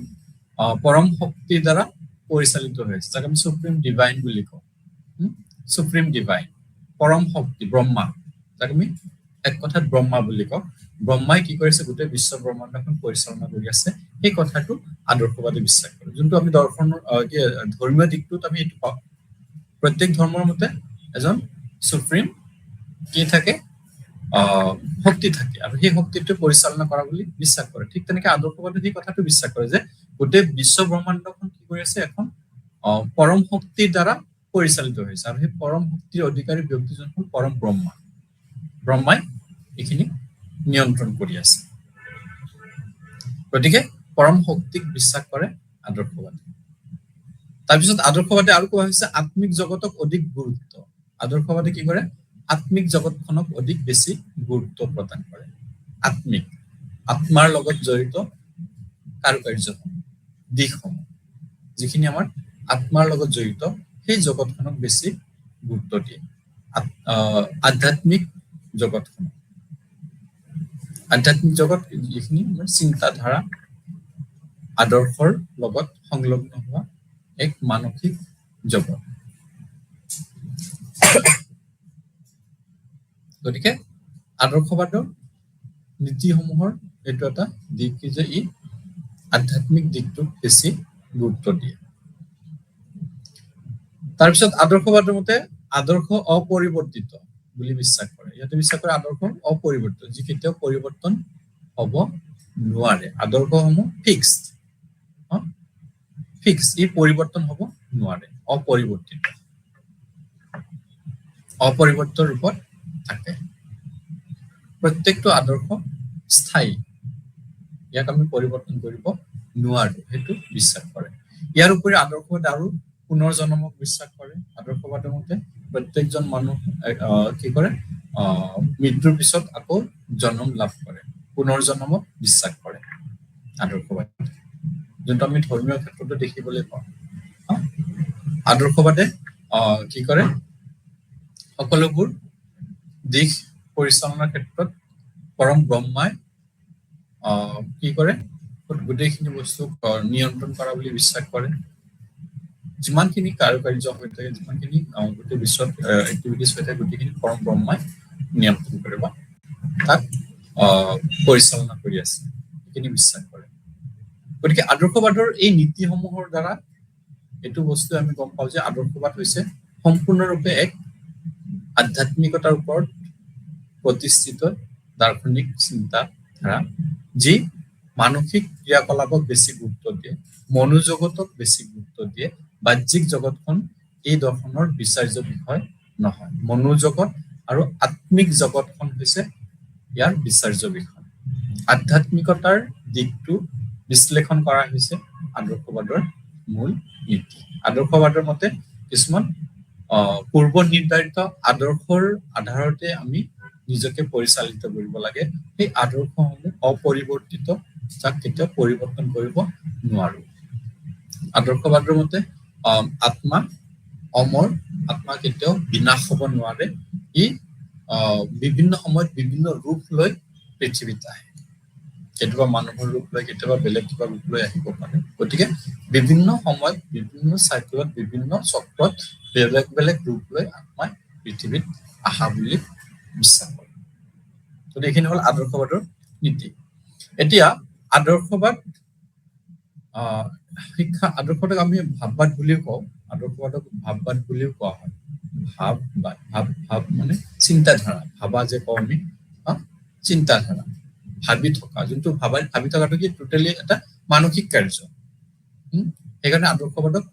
পৰম শক্তিৰ দ্বাৰা পৰিচালিত হৈ আছে, যাক আমি সুপ্ৰিম ডিভাইন বুলি কওঁ। সুপ্ৰিম ডিভাইন, পৰম শক্তি, ব্ৰহ্মা, যাক আমি এক কথাত ব্ৰহ্মা বুলি কওঁ। ব্ৰহ্মাই কি কৰিছে, গোটেই বিশ্ব ব্ৰহ্মাণ্ডখন পৰিচালনা কৰি আছে, সেই কথাটো আদৰ্শবাদী বিশ্বাস কৰে। যোনটো আমি দৰ্শনৰ ধৰ্মীয় দিশটোত আমি এইটো পাওঁ, প্ৰত্যেক ধৰ্মৰ মতে এজন সুপ্ৰিম কি থাকে, শক্তি থাকে, আৰু সেই শক্তিটো পৰিচালনা কৰা বুলি বিশ্বাস কৰে। ঠিক তেনেকে আদৰ্শবাদী সেই কথাটো বিশ্বাস কৰে যে গোটেই বিশ্ব ব্ৰহ্মাণ্ডখন কি কৰি আছে, এখন পৰম শক্তিৰ দ্বাৰা পৰিচালিত হৈছে, আৰু সেই পৰম শক্তিৰ অধিকাৰী ব্যক্তিজন হল পৰম ব্ৰহ্মা। ব্ৰহ্মাই এইখিনি নিয়ন্ত্ৰণ কৰি আছে। গতিকে পৰম শক্তিক বিশ্বাস কৰে আদৰ্শবাদী। তাৰপিছত আদৰ্শবাদী আৰু কোৱা হৈছে আত্মিক জগতক অধিক গুৰুত্ব। আদৰ্শবাদী কি কৰে, আত্মিক জগতখনক অধিক বেছি গুৰুত্ব প্ৰদান কৰে। আত্মিক, আত্মাৰ লগত জড়িত কাৰুকাৰ্যসমূহ, দিশসমূহ, যিখিনি আমাৰ আত্মাৰ লগত জড়িত, সেই জগতখনক বেছি গুৰুত্ব দিয়ে। আধ্যাত্মিক জগতখনক, আধ্যাত্মিক জগত যিখিনি আমাৰ চিন্তাধাৰা, আদৰ্শৰ লগত সংলগ্ন হোৱা এক মানসিক জগত। গতিকে আদৰ্শবাদৰ নীতিসমূহৰ এইটো এটা দিশ যে ই আধ্যাত্মিক দিশটোক বেছি গুৰুত্ব দিয়ে। তাৰপিছত আদৰ্শবাদৰ মতে আদৰ্শ অপৰিৱৰ্তিত বুলি বিশ্বাস কৰে। ইয়াতে বিশ্বাস কৰে আদৰ্শ অপৰিৱৰ্তিত, যি কেতিয়াও পৰিৱৰ্তন হব নোৱাৰে। আদৰ্শসমূহ ফিক্সড, ই পৰিৱৰ্তন হব নোৱাৰে, অপৰিৱৰ্তিত, অপৰিৱৰ্তিত ৰূপত থাকে। প্ৰত্যেকটো আদৰ্শ স্থায়ী, ইয়াক আমি পৰিৱৰ্তন কৰিব নোৱাৰো, সেইটো বিশ্বাস কৰে। ইয়াৰ উপৰি আদৰ্শবাদে আৰু পুনৰ জন্মক বিশ্বাস কৰে। আদৰ্শবাদৰ মতে প্ৰত্যেকজন মানুহ কি কৰে, মৃত্যুৰ পিছত আকৌ জন্ম লাভ কৰে, পুনৰ জন্মক বিশ্বাস কৰে আদৰ্শবাদে, যোনটো আমি ধৰ্মীয় ক্ষেত্ৰতো দেখিবলৈ পাওঁ। আদৰ্শবাদে কি কৰে, সকলোবোৰ দিশ পৰিচালনাৰ ক্ষেত্ৰত পৰম ব্ৰহ্মাই কি কৰে, গোটেইখিনি বস্তুক নিয়ন্ত্ৰণ কৰা বুলি বিশ্বাস কৰে। যিমানখিনি কাৰ্য হৈ থাকে, যিমানখিনি গোটেই বিশ্বত এক্টিভিটিজ হৈ থাকে, গোটেইখিনি পৰম ব্ৰহ্মাই নিয়ন্ত্ৰণ কৰে বা তাক পৰিচালনা কৰি আছে, সেইখিনি বিশ্বাস কৰে। গতিকে আদৰ্শবাদৰ এই নীতিসমূহৰ দ্বাৰা এইটো বস্তু আমি গম পাওঁ যে আদৰ্শবাদ হৈছে সম্পূৰ্ণৰূপে এক আধ্যাত্মিকতাৰ ওপৰত প্ৰতিষ্ঠিত দাৰ্শনিক চিন্তাধাৰা, যি মানসিক ক্ৰিয়াকলাপক বেছি গুৰুত্ব দিয়ে, মনোজগতক বেছি গুৰুত্ব দিয়ে। বাহ্যিক জগতখন এই দৰ্শনৰ বিচাৰ্য বিষয় নহয়। মনোজগত আৰু আত্মিক জগতখন হৈছে ইয়াৰ বিচাৰ্য বিষয়। আধ্যাত্মিকতাৰ দিশটো বিশ্লেষণ কৰা হৈছে আদৰ্শবাদৰ মূল নীতি। আদৰ্শবাদৰ মতে কিছুমান পূৰ্ব নিৰ্ধাৰিত আদৰ্শৰ আধাৰতে আমি নিজকে পৰিচালিত কৰিব লাগে। সেই আদৰ্শসমূহ অপৰিৱৰ্তিত, যাক কেতিয়াও পৰিৱৰ্তন কৰিব নোৱাৰো। আদৰ্শবাদৰ মতে আত্মা অমৰ, আত্মা কেতিয়াও বিনাশ হব নোৱাৰে। ই বিভিন্ন সময়ত বিভিন্ন ৰূপ লৈ পৃথিৱীত আহে। কেতিয়াবা মানুহৰ ৰূপ লৈ কেতিয়াবা বেলেগ কিবা ৰূপ লৈ আহিব পাৰে গতিকে বিভিন্ন সময়ত বিভিন্ন চাইকেলত বিভিন্ন চক্ৰত বেলেগ বেলেগ ৰূপ লৈ আত্মাই পৃথিৱীত আহা বুলি বিশ্বাস কৰে গতিকে এইখিনি হ'ল আদৰ্শবাদৰ নীতি এতিয়া আদৰ্শবাদ শিক্ষা আদৰ্শবাদক আমি ভাৱবাদ বুলিও কওঁ আদৰ্শবাদক ভাৱবাদ বুলিও কোৱা হয় ভাৱ মানে চিন্তাধাৰা ভাবা যে কওঁ আমি চিন্তাধাৰা ভাবি থকা যোনটো ভাবি থকাটো কি টোটেলি এটা মানসিক কাৰ্য সেইকাৰণে আদৰ্শবাদক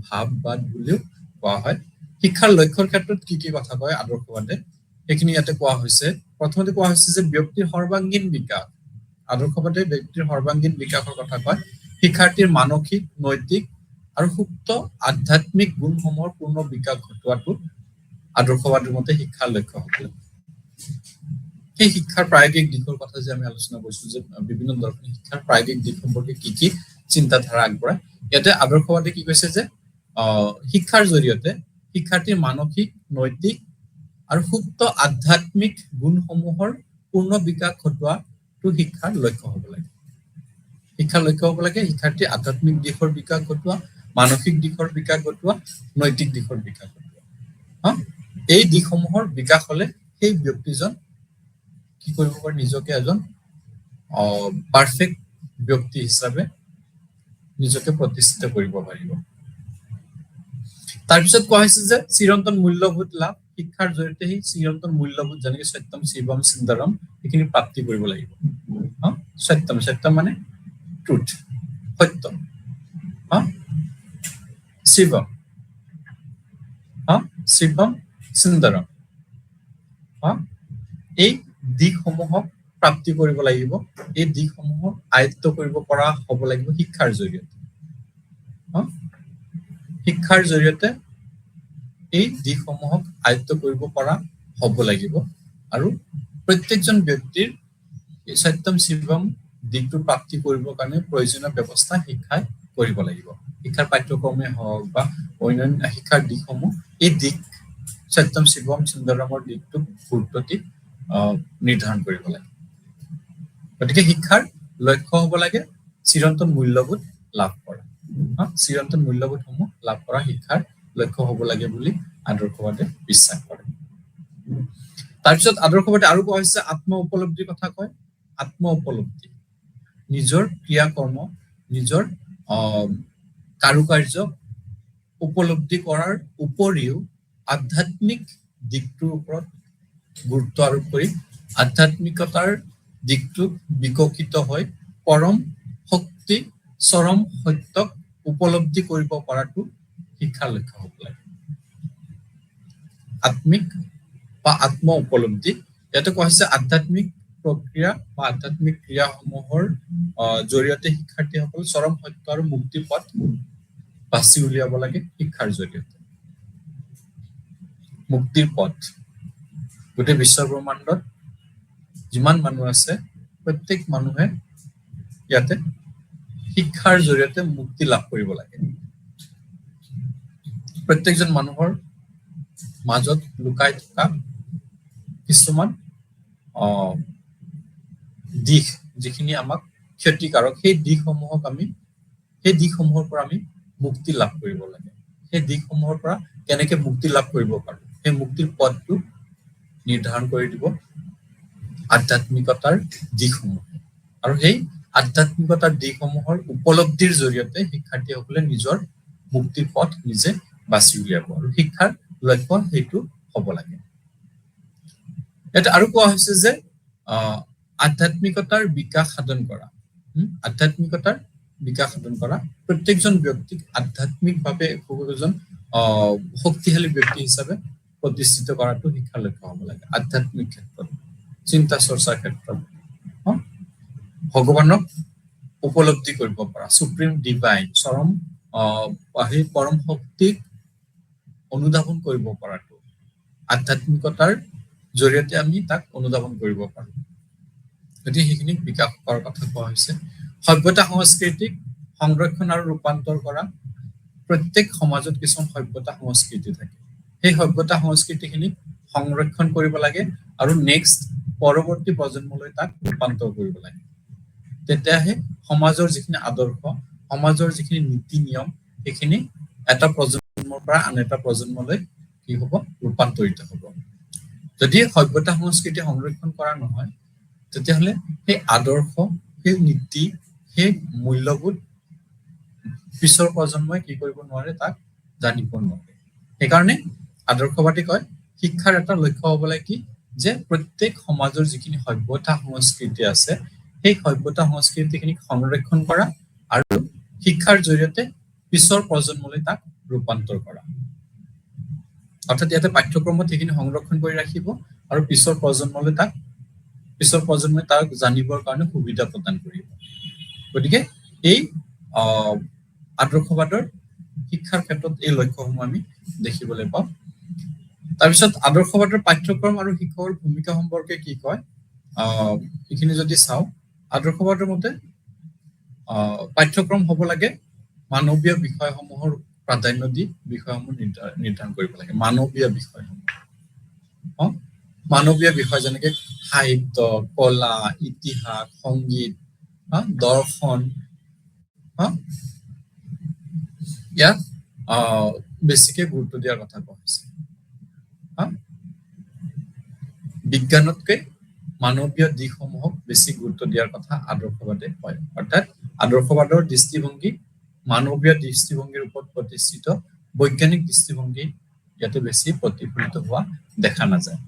ভাৱবাদ বুলিও কোৱা হয় শিক্ষাৰ লক্ষ্যৰ ক্ষেত্ৰত কি কি কথা কয় আদৰ্শবাদে সেইখিনি ইয়াতে কোৱা হৈছে প্ৰথমতে কোৱা হৈছে যে ব্যক্তিৰ সৰ্বাংগীন বিকাশ আদৰ্শবাদে ব্যক্তিৰ সৰ্বাংগীন বিকাশৰ কথা কয় শিক্ষাৰ্থীৰ মানসিক নৈতিক আৰু সুপ্ত আধ্যাত্মিক গুণসমূহৰ পূৰ্ণ বিকাশ ঘটোৱাটো আদৰ্শবাদৰ মতে শিক্ষাৰ লক্ষ্য হ'ব সেই শিক্ষাৰ প্ৰায়োগিক দিশৰ কথা যে আমি আলোচনা কৰিছো যে বিভিন্ন দৰ্শনিক শিক্ষাৰ প্ৰায়োগিক দিশ সম্পৰ্কে কি কি চিন্তাধাৰা আগবঢ়ায় ইয়াতে আদৰ্শবাদে কি কৈছে যে শিক্ষাৰ জৰিয়তে শিক্ষাৰ্থীৰ মানসিক নৈতিক আৰু সুপ্ত আধ্যাত্মিক গুণসমূহৰ পূৰ্ণ বিকাশ ঘটোৱাটো শিক্ষাৰ লক্ষ্য হ'ব লাগে শিক্ষাৰ লক্ষ্য হ'ব লাগে শিক্ষাৰ্থীৰ আধ্যাত্মিক দিশৰ বিকাশ ঘটোৱা মানসিক দিশৰ বিকাশ ঘটোৱা নৈতিক দিশৰ বিকাশ ঘটোৱা এই দিশসমূহৰ বিকাশ হলে সেই ব্যক্তিজন কি কৰিব পাৰে নিজকে এজন পাৰফেক্ট ব্যক্তি হিচাপে নিজকে প্ৰতিষ্ঠিত কৰিব পাৰিব তাৰপিছত কোৱা হৈছে যে চিৰন্তন মূল্যবোধ লাভ শিক্ষাৰ জৰিয়তে সেই চিৰন্তন মূল্যবোধ যেনেকে সত্যম শিৱম সুন্দৰম সেইখিনি প্ৰাপ্তি কৰিব লাগিব সত্যম মানে ট্ৰুথ সত্য শিৱম সুন্দৰম এই দিশসমূহক প্ৰাপ্তি কৰিব লাগিব এই দিশসমূহক আয়ত্ত কৰিব পৰা হ'ব লাগিব শিক্ষাৰ জৰিয়তে এই দিশসমূহক আয়ত্ত কৰিব পৰা হ'ব লাগিব আৰু প্ৰত্যেকজন ব্যক্তিৰ সত্যম শিৱম দিশটো প্ৰাপ্তি কৰিবৰ কাৰণে প্ৰয়োজনীয় ব্যৱস্থা শিক্ষাই কৰিব লাগিব শিক্ষাৰ পাঠ্যক্ৰমে হওক বা অন্যান্য শিক্ষাৰ দিশসমূহ এই দিশ সত্যম শিৱম সুন্দৰমৰ দিশটো গুৰুত্ব দি নিৰ্ধাৰণ কৰিব লাগে গতিকে শিক্ষাৰ লক্ষ্য হ'ব লাগে চিৰন্তন মূল্যবোধ লাভ কৰা চিৰন্তন মূল্যবোধসমূহ লাভ কৰা শিক্ষাৰ লক্ষ্য হ'ব লাগে বুলি আদৰ্শবাদে বিশ্বাস কৰে তাৰপিছত আদৰ্শবাদে আৰু কোৱা হৈছে আত্ম উপলব্ধিৰ কথা কয় আত্ম উপলব্ধি নিজৰ ক্ৰিয়া কৰ্ম নিজৰ কাৰুকাৰ্য উপলব্ধি কৰাৰ উপৰিও আধ্যাত্মিক দিশটোৰ ওপৰত গুৰুত্ব আৰোপ কৰি আধ্যাত্মিকতাৰ দিশটোত বিকশিত হৈ পৰম শক্তি চৰম সত্যক উপলব্ধি কৰিব পৰাটো শিক্ষাৰ লক্ষ্য হ'ব লাগে আত্মিক বা আত্ম উপলব্ধি ইয়াতে কোৱা হৈছে আধ্যাত্মিক প্ৰক্ৰিয়া বা আধ্যাত্মিক ক্ৰিয়াসমূহৰ জৰিয়তে শিক্ষাৰ্থীসকল চৰম সত্য আৰু মুক্তিৰ পথ বাছি উলিয়াব লাগে শিক্ষাৰ জৰিয়তে মুক্তিৰ পথ গোটেই বিশ্ব ব্ৰহ্মাণ্ডত যিমান মানুহ আছে প্ৰত্যেক মানুহে ইয়াতে শিক্ষাৰ জৰিয়তে মুক্তি লাভ কৰিব লাগে প্ৰত্যেকজন মানুহৰ মাজত লুকাই থকা কিছুমান দিশ যিখিনি আমাক ক্ষতিকাৰক সেই দিশসমূহৰ পৰা আমি মুক্তি লাভ কৰিব লাগে সেই দিশসমূহৰ পৰা কেনেকে মুক্তি লাভ কৰিব পাৰো সেই মুক্তিৰ পথটো নিৰ্ধাৰণ কৰি দিব আধ্যাত্মিকতাৰ দিশসমূহ আৰু সেই আধ্যাত্মিকতাৰ দিশসমূহৰ উপলব্ধিৰ জৰিয়তে শিক্ষাৰ্থীসকলে নিজৰ মুক্তিৰ পথ নিজে বাছি উলিয়াব আৰু শিক্ষাৰ লক্ষ্য সেইটো হ'ব লাগে এটা আৰু কোৱা হৈছে যে আধ্যাত্মিকতাৰ বিকাশ সাধন কৰা প্ৰত্যেকজন ব্যক্তিক আধ্যাত্মিকভাৱে এজন শক্তিশালী ব্যক্তি হিচাপে প্ৰতিষ্ঠিত কৰাটো শিক্ষাৰ লক্ষ্য হ'ব লাগে আধ্যাত্মিক ক্ষেত্ৰত চিন্তা চৰ্চাৰ ক্ষেত্ৰত ভগৱানক উপলব্ধি কৰিব পৰা সুপ্ৰিম ডিভাইন চৰম সেই পৰম শক্তিক অনুধাৱন কৰিব পৰাটো আধ্যাত্মিকতাৰ জৰিয়তে আমি তাক অনুধাৱন কৰিব পাৰো গতিকে সেইখিনিক বিকাশ কৰাৰ কথা কোৱা হৈছে সভ্যতা সংস্কৃতিক সংৰক্ষণ আৰু ৰূপান্তৰ কৰা প্ৰত্যেক সমাজত কিছুমান সভ্যতা সংস্কৃতি থাকে সেই সভ্যতা সংস্কৃতিখিনিক সংৰক্ষণ কৰিব লাগে আৰু নেক্সট পৰৱৰ্তী প্ৰজন্মলৈ তাক ৰূপান্তৰ কৰিব লাগে তেতিয়াহে সমাজৰ যিখিনি আদৰ্শ, সমাজৰ যিখিনি নীতি নিয়ম, সেইখিনি এটা প্ৰজন্মৰ পৰা আন এটা প্ৰজন্মলৈ কি হ'ব, ৰূপান্তৰিত হ'ব। যদি সভ্যতা সংস্কৃতি সংৰক্ষণ কৰা নহয়, তেতিয়াহ'লে সেই আদৰ্শ, সেই নীতি, সেই মূল্যবোধ পিছৰ প্ৰজন্মই কি কৰিব নোৱাৰে, তাক জানিব নোৱাৰে। সেইকাৰণে আদৰ্শবাদী কয় শিক্ষাৰ এটা লক্ষ্য হ'ব লাগে কি, যে প্ৰত্যেক সমাজৰ যিখিনি সভ্যতা সংস্কৃতি আছে, সেই সভ্যতা সংস্কৃতিখিনিক সংৰক্ষণ কৰা আৰু শিক্ষাৰ জৰিয়তে পিছৰ প্ৰজন্মলৈ তাক ৰূপান্তৰ কৰা। অৰ্থাৎ ইয়াতে পাঠ্যক্ৰমত সেইখিনি সংৰক্ষণ কৰি ৰাখিব আৰু পিছৰ প্ৰজন্মই তাক জানিবৰ কাৰণে সুবিধা প্ৰদান কৰিব। গতিকে এই আদৰ্শবাদৰ শিক্ষাৰ ক্ষেত্ৰত এই লক্ষ্যসমূহ আমি দেখিবলৈ পাওঁ। তাৰপিছত আদৰ্শবাদৰ পাঠ্যক্ৰম আৰু শিক্ষকৰ ভূমিকা সম্পৰ্কে কি কয়, এইখিনি যদি চাওঁ, আদৰ্শবাদৰ মতে পাঠ্যক্ৰম হ'ব লাগে মানৱীয় বিষয়সমূহৰ প্ৰাধান্য দি বিষয়সমূহ নিৰ্ধাৰণ কৰিব লাগে। মানৱীয় বিষয়সমূহ, মানৱীয় বিষয় যেনেকে সাহিত্য, কলা, ইতিহাস, সংগীত, দৰ্শন, ইয়াত বেছিকে গুৰুত্ব দিয়াৰ কথা কোৱা হৈছে। বিজ্ঞানতকৈ মানৱীয় দিশসমূহক বেছি গুৰুত্ব দিয়াৰ কথা আদৰ্শবাদে কয়। অৰ্থাৎ আদৰ্শবাদৰ দৃষ্টিভংগী মানৱীয় দৃষ্টিভংগীৰ ওপৰত প্ৰতিষ্ঠিত, বৈজ্ঞানিক দৃষ্টিভংগী ইয়াতে বেছি প্ৰতিফলিত হোৱা দেখা নাযায়।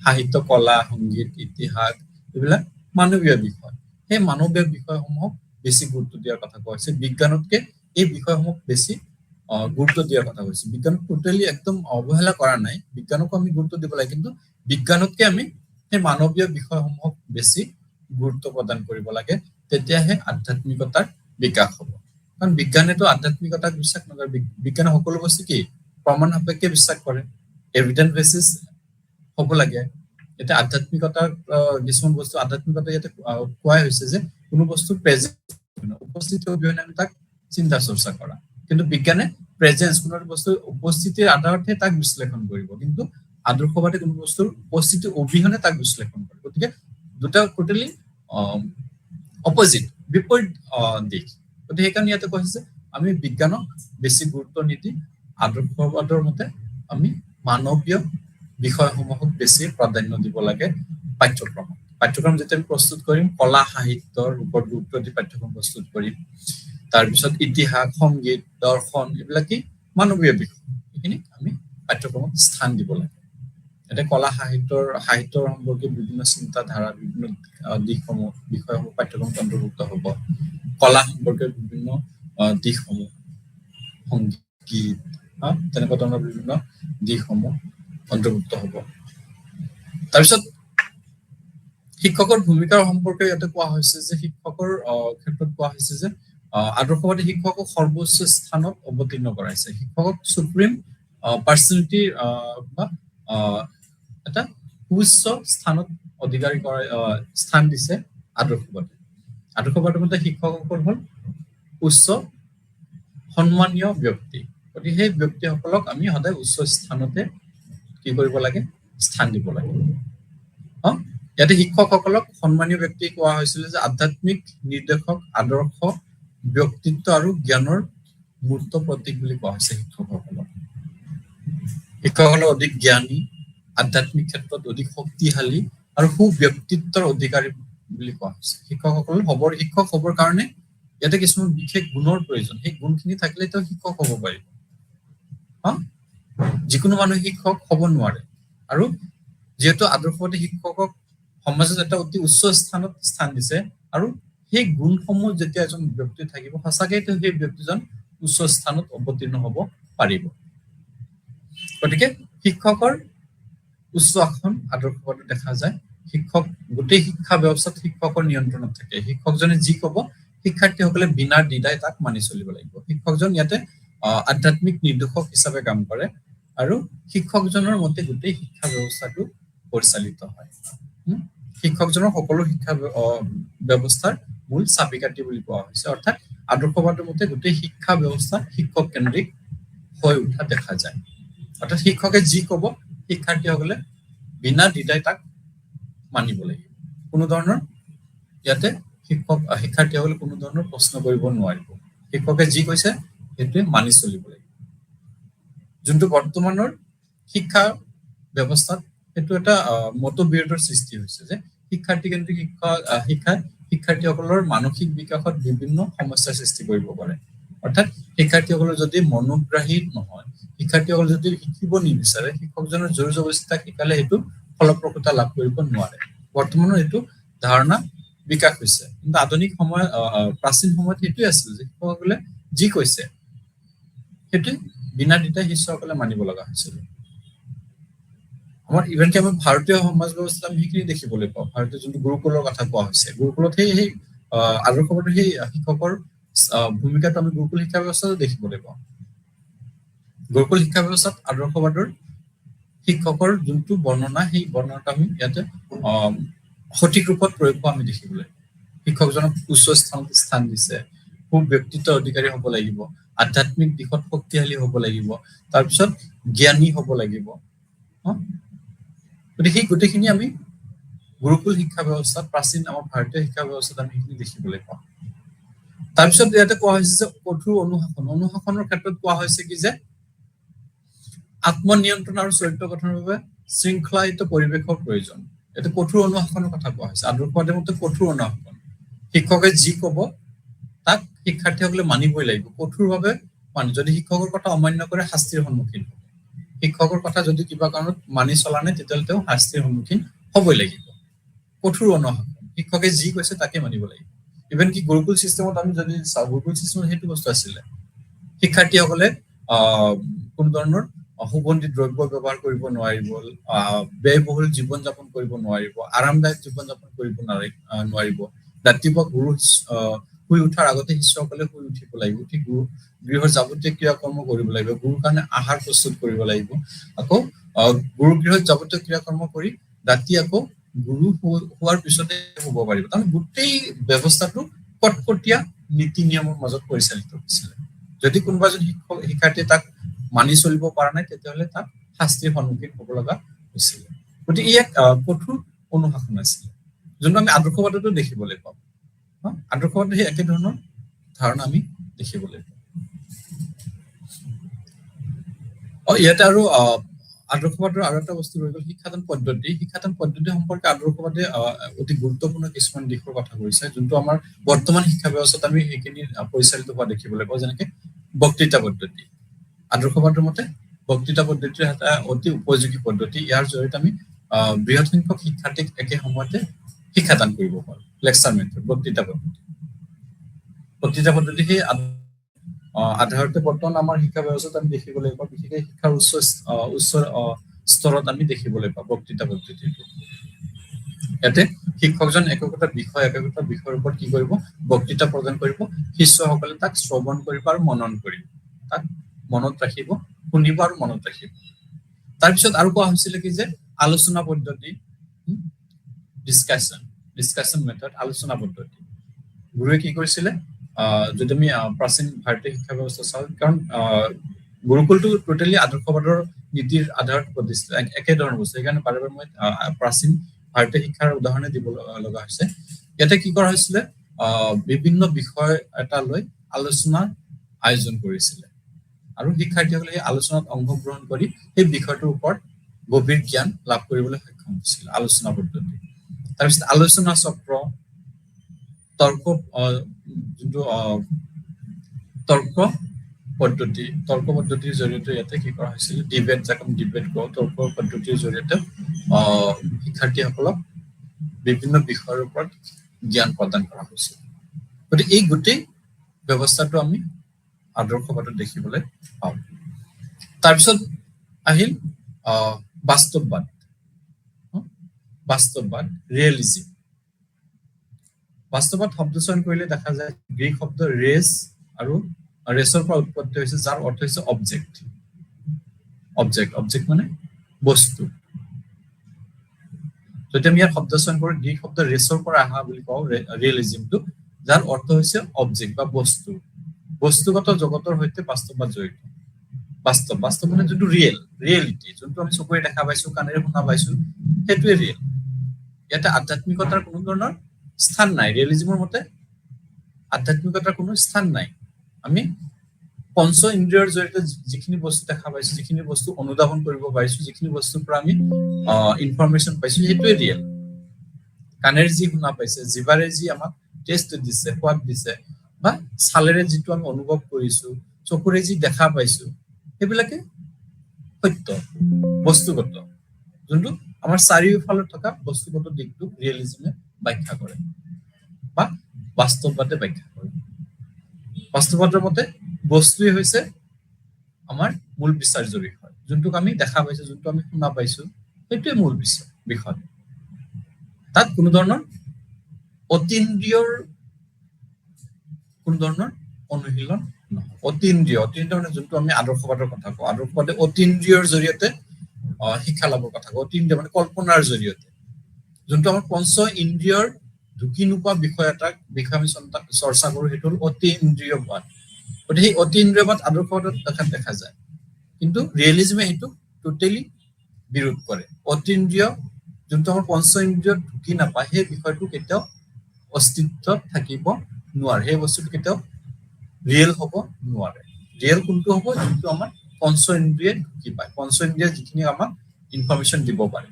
সাহিত্য, কলা, সংগীত, ইতিহাস এইবিলাক মানৱীয় বিষয়। সেই মানৱীয় বিষয়সমূহক বেছি গুৰুত্ব দিয়াৰ কথা কোৱা হৈছে। বিজ্ঞানতকে এই বিষয়সমূহক বেছি গুৰুত্ব দিয়াৰ কথা কৈছে। বিজ্ঞানক টোটেলি একদম অৱহেলা কৰা নাই, বিজ্ঞানকো আমি গুৰুত্ব দিব লাগে, কিন্তু বিজ্ঞানতকে আমি সেই মানৱীয় বিষয়সমূহক বেছি গুৰুত্ব প্ৰদান কৰিব লাগে। তেতিয়াহে আধ্যাত্মিকতাৰ বিকাশ হ'ব। কাৰণ বিজ্ঞানেতো আধ্যাত্মিকতাক বিশ্বাস নকৰে। বিজ্ঞানে সকলো বস্তু কি প্ৰমাণ সাপেক্ষে বিশ্বাস কৰে, এভিডেন্স বেচিছ হ'ব লাগে। এতিয়া আধ্যাত্মিকতাৰ কিছুমান বস্তু, আধ্যাত্মিকতা ইয়াতে কোৱাই হৈছে যে কোনো বস্তু প্ৰেজেন্ট, উপস্থিতি অবিহনে আমি তাক চিন্তা চৰ্চা কৰা। কিন্তু বিজ্ঞানে প্ৰেজেন্স, কোনো বস্তুৰ উপস্থিতিৰ আধাৰতহে তাক বিশ্লেষণ কৰিব, কিন্তু আদৰ্শবাদী কোনো বস্তুৰ উপস্থিতি অবিহনে তাক বিশ্লেষণ কৰে। গতিকে দুটা টোটেলি অপজিট, বিপৰীত দিশ। গতিকে সেইকাৰণে ইয়াতে কৈছে যে আমি বিজ্ঞানক বেছি গুৰুত্ব নিদি আদৰ্শবাদৰ মতে আমি মানৱীয় বিষয়সমূহক বেছি প্ৰাধান্য দিব লাগে পাঠ্যক্ৰম যেতিয়া আমি প্ৰস্তুত কৰিম, কলা সাহিত্যৰ ওপৰত গুৰুত্ব দি পাঠ্যক্ৰম প্ৰস্তুত কৰিম। তাৰপিছত ইতিহাস, সংগীত, দৰ্শন এইবিলাক কি মানৱীয় বিষয়, এইখিনি আমি পাঠ্যক্ৰমত স্থান দিব লাগে। এতিয়া কলা সাহিত্যৰ সম্পৰ্কে বিভিন্ন চিন্তাধাৰা, বিভিন্ন বিষয়সমূহ পাঠ্যক্ৰমত অন্তৰ্ভুক্ত হ'ব। কলা সম্পৰ্কে বিভিন্ন দিশসমূহ, সংগীত, তেনেকুৱা ধৰণৰ বিভিন্ন দিশসমূহ অন্তৰ্ভুক্ত হ'ব। তাৰপিছত শিক্ষকৰ ভূমিকাৰ সম্পৰ্কে ইয়াতে কোৱা হৈছে যে শিক্ষকৰ ক্ষেত্ৰত কোৱা হৈছে যে আদৰ্শবাদী শিক্ষকক সৰ্বোচ্চ স্থানত অৱতীৰ্ণ কৰাইছে। শিক্ষকক সুপ্ৰিম পাৰ্চনেলিটি বা এটা সুউচ্চ স্থানত অধিকাৰী কৰা স্থান দিছে আদৰ্শবাদী। আদৰ্শবাদৰ মতে শিক্ষকসকল হ'ল উচ্চ সন্মানীয় ব্যক্তি। গতিকে সেই ব্যক্তিসকলক আমি সদায় উচ্চ স্থানতে কি কৰিব লাগে, স্থান দিব লাগে। ইয়াতে শিক্ষকসকলক সন্মানীয় ব্যক্তি কোৱা হৈছিলে যে আধ্যাত্মিক নিৰ্দেশক, আদৰ্শ, ব্যক্তিত্ব আৰু জ্ঞানৰ মূৰ্ত প্ৰতীক বুলি কোৱা হৈছে। শিক্ষকসকল অধিক জ্ঞানী, আধ্যাত্মিক ক্ষেত্ৰত অধিক শক্তিশালী আৰু সুব্যক্তিত্বৰ অধিকাৰী বুলি কোৱা হৈছে। শিক্ষক হবৰ কাৰণে ইয়াতে কিছুমান বিশেষ গুণৰ প্ৰয়োজন। সেই গুণখিনি থাকিলে তেওঁ শিক্ষক হ'ব পাৰিব। যিকোনো মানুহে শিক্ষক হ'ব নোৱাৰে। আৰু যিহেতু আদৰ্শবাদী শিক্ষকক সমাজত এটা অতি উচ্চ স্থানত স্থান দিছে, আৰু সেই গুণসমূহ যেতিয়া এজন ব্যক্তি থাকিব, সঁচাকে সেই ব্যক্তিজন উচ্চ স্থানত অৱতীৰ্ণ হ'ব পাৰিব। গতিকে শিক্ষকৰ উচ্চ আসন আদৰ্শবাদত দেখা যায়। গোটেই শিক্ষা ব্যৱস্থাত শিক্ষকৰ নিয়ন্ত্ৰণত থাকে। শিক্ষকজনে যি ক'ব শিক্ষাৰ্থীসকলে বিনা দ্বিধাই তাক মানি চলিব লাগিব। শিক্ষকজন ইয়াতে আধ্যাত্মিক নিৰ্দেশক হিচাপে কাম কৰে, আৰু শিক্ষকজনৰ মতে গোটেই শিক্ষা ব্যৱস্থাটো পৰিচালিত হয়। শিক্ষকজনৰ সকলো শিক্ষা ব্যৱস্থাৰ মূল চাবিকাঠি বুলি কোৱা হৈছে। অৰ্থাৎ আদৰ্শবাদৰ মতে গোটেই শিক্ষা ব্যৱস্থা শিক্ষক কেন্দ্ৰিক হৈ উঠা দেখা যায়। অৰ্থাৎ শিক্ষকে যি ক'ব শিক্ষাৰ্থীসকলে বিনা দ্বিধাই তাক মানিব লাগিব। কোনো ধৰণৰ ইয়াতে শিক্ষাৰ্থীসকলে কোনো ধৰণৰ প্ৰশ্ন কৰিব নোৱাৰিব। শিক্ষকে যি কৈছে সেইটোৱে মানি চলিব লাগিব। যোনটো বৰ্তমানৰ শিক্ষা ব্যৱস্থাত সেইটো এটা মতবিৰোধৰ সৃষ্টি হৈছে যে শিক্ষাৰ্থীকেন্দ্ৰিক শিক্ষাৰ্থীসকলৰ মানসিক বিকাশত বিভিন্ন সমস্যাৰ সৃষ্টি কৰিব পাৰে। অৰ্থাৎ শিক্ষাৰ্থীসকলৰ যদি মনোগ্ৰাহী নহয়, শিক্ষাৰ্থীসকলে যদি শিকিব নিবিচাৰে, শিক্ষকজনৰ জোৰ জবৰদস্তি তাক শিকালে সেইটো ফলপ্ৰসূতা লাভ কৰিব নোৱাৰে। বৰ্তমানৰ এইটো ধাৰণা বিকাশ হৈছে, কিন্তু আধুনিক সময়ত প্ৰাচীন সময়ত সেইটোৱে আছিল যে শিক্ষকসকলে যি কৈছে সেইটোৱে বিনা দ্বিধাই শিষ্যসকলে মানিব লগা হৈছিল। আমাৰ ইভেন কি আমাৰ ভাৰতীয় সমাজ ব্যৱস্থা আমি সেইখিনি দেখিবলৈ পাওঁ। ভাৰতীয় যোনটো গুৰুকুলৰ কথা কোৱা হৈছে, গুৰুকুলত সেই আদৰ্শবাদৰ সেই শিক্ষকৰ ভূমিকাটো আমি গুৰুকুল শিক্ষা ব্যৱস্থাতো দেখিবলৈ পাওঁ। গুৰুকুল শিক্ষা ব্যৱস্থাত আদৰ্শবাদৰ শিক্ষকৰ যোনটো বৰ্ণনা, সেই বৰ্ণনাটো আমি ইয়াতে সঠিক ৰূপত প্ৰয়োগ কৰা আমি দেখিবলৈ পাওঁ। শিক্ষকজনক উচ্চ স্থান দিছে, সু ব্যক্তিত্ব অধিকাৰী হ'ব লাগিব, আধ্যাত্মিক দিশত শক্তিশালী হ'ব লাগিব, তাৰপিছত জ্ঞানী হ'ব লাগিব। গতিকে সেই গোটেইখিনি আমি গুৰুকুল শিক্ষা ব্যৱস্থাত, প্ৰাচীন আমাৰ ভাৰতীয় শিক্ষা ব্যৱস্থাত আমি সেইখিনি দেখিবলৈ পাওঁ। তাৰপিছত ইয়াতে কোৱা হৈছে যে কঠোৰ অনুশাসনৰ ক্ষেত্ৰত কোৱা হৈছে কি যে আত্মনিয়ন্ত্ৰণ আৰু চৰিত্ৰ গঠনৰ বাবে শৃংখলায়িত পৰিৱেশৰ প্ৰয়োজন। এইটো কঠোৰ অনুশাসনৰ কথা কোৱা হৈছে। আদৰ্শবাদৰ মতে কঠোৰ অনুশাসন, শিক্ষকে যি কব তাক শিক্ষাৰ্থীসকলে মানিবই লাগিব কঠোৰভাৱে। যদি শিক্ষকৰ কথা অমান্য কৰে শাস্তিৰ সন্মুখীন হ'ব। শিক্ষকৰ কথা যদি কিবা কাৰণত মানি চলা নাই তেতিয়াহ'লে তেওঁ শাস্তিৰ সন্মুখীন হ'বই লাগিব। কঠোৰ অনুশাসন, শিক্ষকে যি কৈছে তাকে মানিব লাগিব। ইভেন কি গুৰুকুল চিষ্টেমত আমি যদি চাওঁ, গুৰুকুল চিষ্টেমত সেইটো বস্তু আছিলে, শিক্ষাৰ্থীসকলে কোনো ধৰণৰ সুগন্ধি দ্ৰব্য ব্যৱহাৰ কৰিব নোৱাৰিব, ব্যয়বহুল জীৱন যাপন কৰিব নোৱাৰিব, আৰামদায়ক জীৱন যাপন কৰিব নোৱাৰিব। ৰাতিপুৱা শুই উঠাৰ আগতে শিষ্যসকলে শুই উঠিব লাগিব, উঠি গৃহৰ যাৱতীয় ক্ৰিয়াকৰ্ম কৰিব লাগিব, গুৰুৰ কাৰণে আহাৰ প্ৰস্তুত কৰিব লাগিব, আকৌ গুৰু গৃহত যাৱতীয় ক্ৰিয়াকৰ্ম কৰি ৰাতি আকৌ গুৰু হোৱাৰ পিছতে শুব পাৰিব। তাৰমানে গোটেই ব্যৱস্থাটো কটকটীয়া নীতি নিয়মৰ মাজত পৰিচালিত হৈছিলে। যদি কোনোবা এজন শিক্ষাৰ্থীয়ে তাক মানি চলিব পৰা নাই তেতিয়াহ'লে তাক শাস্তিৰ সন্মুখীন হ'ব লগা হৈছিলে। গতিকে ই এক কঠোৰ অনুশাসন আছিলে, যোনটো আমি আদৰ্শবাদতো দেখিবলৈ পাওঁ। আদৰ্শবাদৰ সেই একে ধৰণৰ ধাৰণা আমি দেখিবলৈ পাওঁ। ইয়াতে আৰু আদৰ্শবাদৰ আৰু এটা বস্তু ৰৈ গ'ল শিক্ষাদান পদ্ধতি। শিক্ষাদান পদ্ধতি সম্পৰ্কে আদৰ্শবাদে অতি গুৰুত্বপূৰ্ণ কিছুমান দিশৰ কথা কৈছে, যোনটো আমাৰ বৰ্তমান শিক্ষা ব্যৱস্থাত আমি সেইখিনি পৰিচালিত হোৱা দেখিবলৈ পাওঁ। যেনেকে বক্তৃতা পদ্ধতি, আদৰ্শবাদৰ মতে বক্তৃতা পদ্ধতিৰ এটা অতি উপযোগী পদ্ধতি। ইয়াৰ জৰিয়তে আমি বৃহৎ সংখ্যক শিক্ষাৰ্থীক একে সময়তে শিক্ষাদান কৰিব পাৰোঁ। লেকচাৰ মেথড, বক্তৃতা পদ্ধতি। বক্তৃতা পদ্ধতি সেই আধাৰতে বৰ্তমান আমাৰ শিক্ষা ব্যৱস্থাত আমি দেখিবলৈ পাওঁ, বিশেষকৈ শিক্ষাৰ উচ্চ স্তৰত আমি দেখিবলৈ পাওঁ বক্তৃতা পদ্ধতিটো। ইয়াতে শিক্ষকজন একোটা বিষয়ৰ ওপৰত কি কৰিব, বক্তৃতা প্ৰদান কৰিব, শিষ্যসকলে তাক শ্ৰৱণ কৰিব আৰু মনন কৰিব, তাক মনত ৰাখিব, শুনিব আৰু মনত ৰাখিব। তাৰপিছত আৰু কোৱা হৈছিলে কি যে আলোচনা পদ্ধতি, ডিছকাশ্যন মেথড, আলোচনা পদ্ধতি। গুৰুৱে কি কৰিছিলে, যদি আমি প্ৰাচীন ভাৰতীয় শিক্ষা ব্যৱস্থা চাওঁ, কাৰণ গুৰুকুলটো টোটেলি আদৰ্শবাদৰ নীতিৰ আধাৰত প্ৰতিষ্ঠিত, একেধৰণৰ বস্তু। সেইকাৰণে বাৰে বাৰে মই প্ৰাচীন ভাৰতীয় শিক্ষাৰ উদাহৰণে দিব লগা হৈছে। ইয়াতে কি কৰা হৈছিলে, বিভিন্ন বিষয় এটা লৈ আলোচনাৰ আয়োজন কৰিছিলে আৰু শিক্ষাৰ্থীসকলে সেই আলোচনাত অংশগ্ৰহণ কৰি সেই বিষয়টোৰ ওপৰত গভীৰ জ্ঞান লাভ কৰিবলৈ সক্ষম হৈছিল, আলোচনা পদ্ধতি। তাৰপিছত আলোচনা চক্ৰ, তৰ্ক পদ্ধতিৰ জৰিয়তে ইয়াতে কি কৰা হৈছিল, ডিবেট, যাক আমি ডিবেট কওঁ, তৰ্ক পদ্ধতিৰ জৰিয়তে শিক্ষাৰ্থীসকলক বিভিন্ন বিষয়ৰ ওপৰত জ্ঞান প্ৰদান কৰা হৈছিল। গতিকে এই গোটেই ব্যৱস্থাটো আমি আদৰ্শবাদত দেখিবলৈ পাওঁ। তাৰপিছত আহিল বাস্তৱবাদ, ৰিয়েলিজিম। বাস্তৱবাদ শব্দ চয়ন কৰিলে দেখা যায় গ্ৰীক শব্দ ৰেছ আৰু ৰেছৰ পৰা উৎপত্তি হৈছে, যাৰ অৰ্থ হৈছে অবজেক্ট মানে বস্তু। যদি আমি ইয়াৰ শব্দ চয়ন কৰো, গ্ৰীক শব্দ ৰেছৰ পৰা অহা বুলি কওঁ ৰিয়েলিজিমটো, যাৰ অৰ্থ হৈছে অবজেক্ট বা বস্তু। বস্তুগত জগতৰ সৈতে বাস্তৱবাদ জড়িত। বাস্তৱ মানে যোনটো ৰিয়েলিটি, যোনটো আমি চকুৰে দেখা পাইছো, কাণেৰে শুনা পাইছো, সেইটোৱে ৰিয়েল। ইয়াতে আধ্যাত্মিকতাৰ কোনো ধৰণৰ স্থান নাই। ৰিয়েলিজমৰ মতে আধ্যাত্মিকতাৰ কোনো স্থান নাই। আমি পঞ্চ ইন্দ্ৰিয়ৰ জৰিয়তে যিখিনি বস্তু দেখা পাইছো, যিখিনি বস্তু অনুধাৱন কৰিব পাৰিছো, যিখিনি বস্তুৰ পৰা আমি ইনফৰমেশ্যন পাইছো, সেইটোৱে ৰিয়েল। কাণেৰে যি শুনা পাইছে, জিভাৰে যি আমাক টেষ্ট দিছে, সোৱাদ দিছে, বা ছালেৰে যিটো আমি অনুভৱ কৰিছো, চকুৰে যি দেখা পাইছো, সেইবিলাকে সত্য, বস্তুগত, যোনটো আমাৰ চাৰিওফালে থকা বস্তুগত দিশটো ৰিয়েলিজমে ব্যাখ্যা কৰে বা বাস্তৱবাদে ব্যাখ্যা কৰে। বাস্তৱবাদৰ মতে বস্তুৱে হৈছে আমাৰ মূল বিচাৰ্য বিষয়। যোনটোক আমি দেখা পাইছো, যোনটো আমি শুনা পাইছো, সেইটোৱে মূল বিষয়। তাত কোনো ধৰণৰ অতীন্দ্ৰিয়ৰ কোনো ধৰণৰ অনুশীলন নহয়। অতীন্দ্ৰিয় মানে যোনটো আমি আদৰ্শবাদৰ কথা কওঁ, আদৰ্শবাদে অতীন্দ্ৰিয়ৰ জৰিয়তে শিক্ষা লাভৰ কথা কওঁ। অতীন্দ্ৰিয় মানে কল্পনাৰ জৰিয়তে, যোনটো আমাৰ পঞ্চ ইন্দ্ৰিয়ৰ ঢুকি নোপোৱা বিষয় আমি চৰ্চা কৰো, সেইটো হ'ল অতীন্দ্ৰিয়বাদ। গতিকে সেই অতীন্দ্ৰিয়বাদ আদৰ্শবাদত দেখা যায়, কিন্তু ৰিয়েলিজমে সেইটো টোটেলি বিৰোধ কৰে। অতীন্দ্ৰিয় যোনটো আমাৰ পঞ্চ ইন্দ্ৰিয়ত ঢুকি নাপায়, সেই বিষয়টো কেতিয়াও অস্তিত্বত থাকিব নোৱাৰে, সেই বস্তুটো কেতিয়াও ৰিয়েল হ'ব নোৱাৰে। ৰিয়েল কোনটো হ'ব? যোনটো আমাৰ পঞ্চ ইন্দ্ৰিয়ে ঢুকি পায়, পঞ্চ ইন্দ্ৰিয়ে যিখিনি আমাক ইনফৰমেশ্যন দিব পাৰে।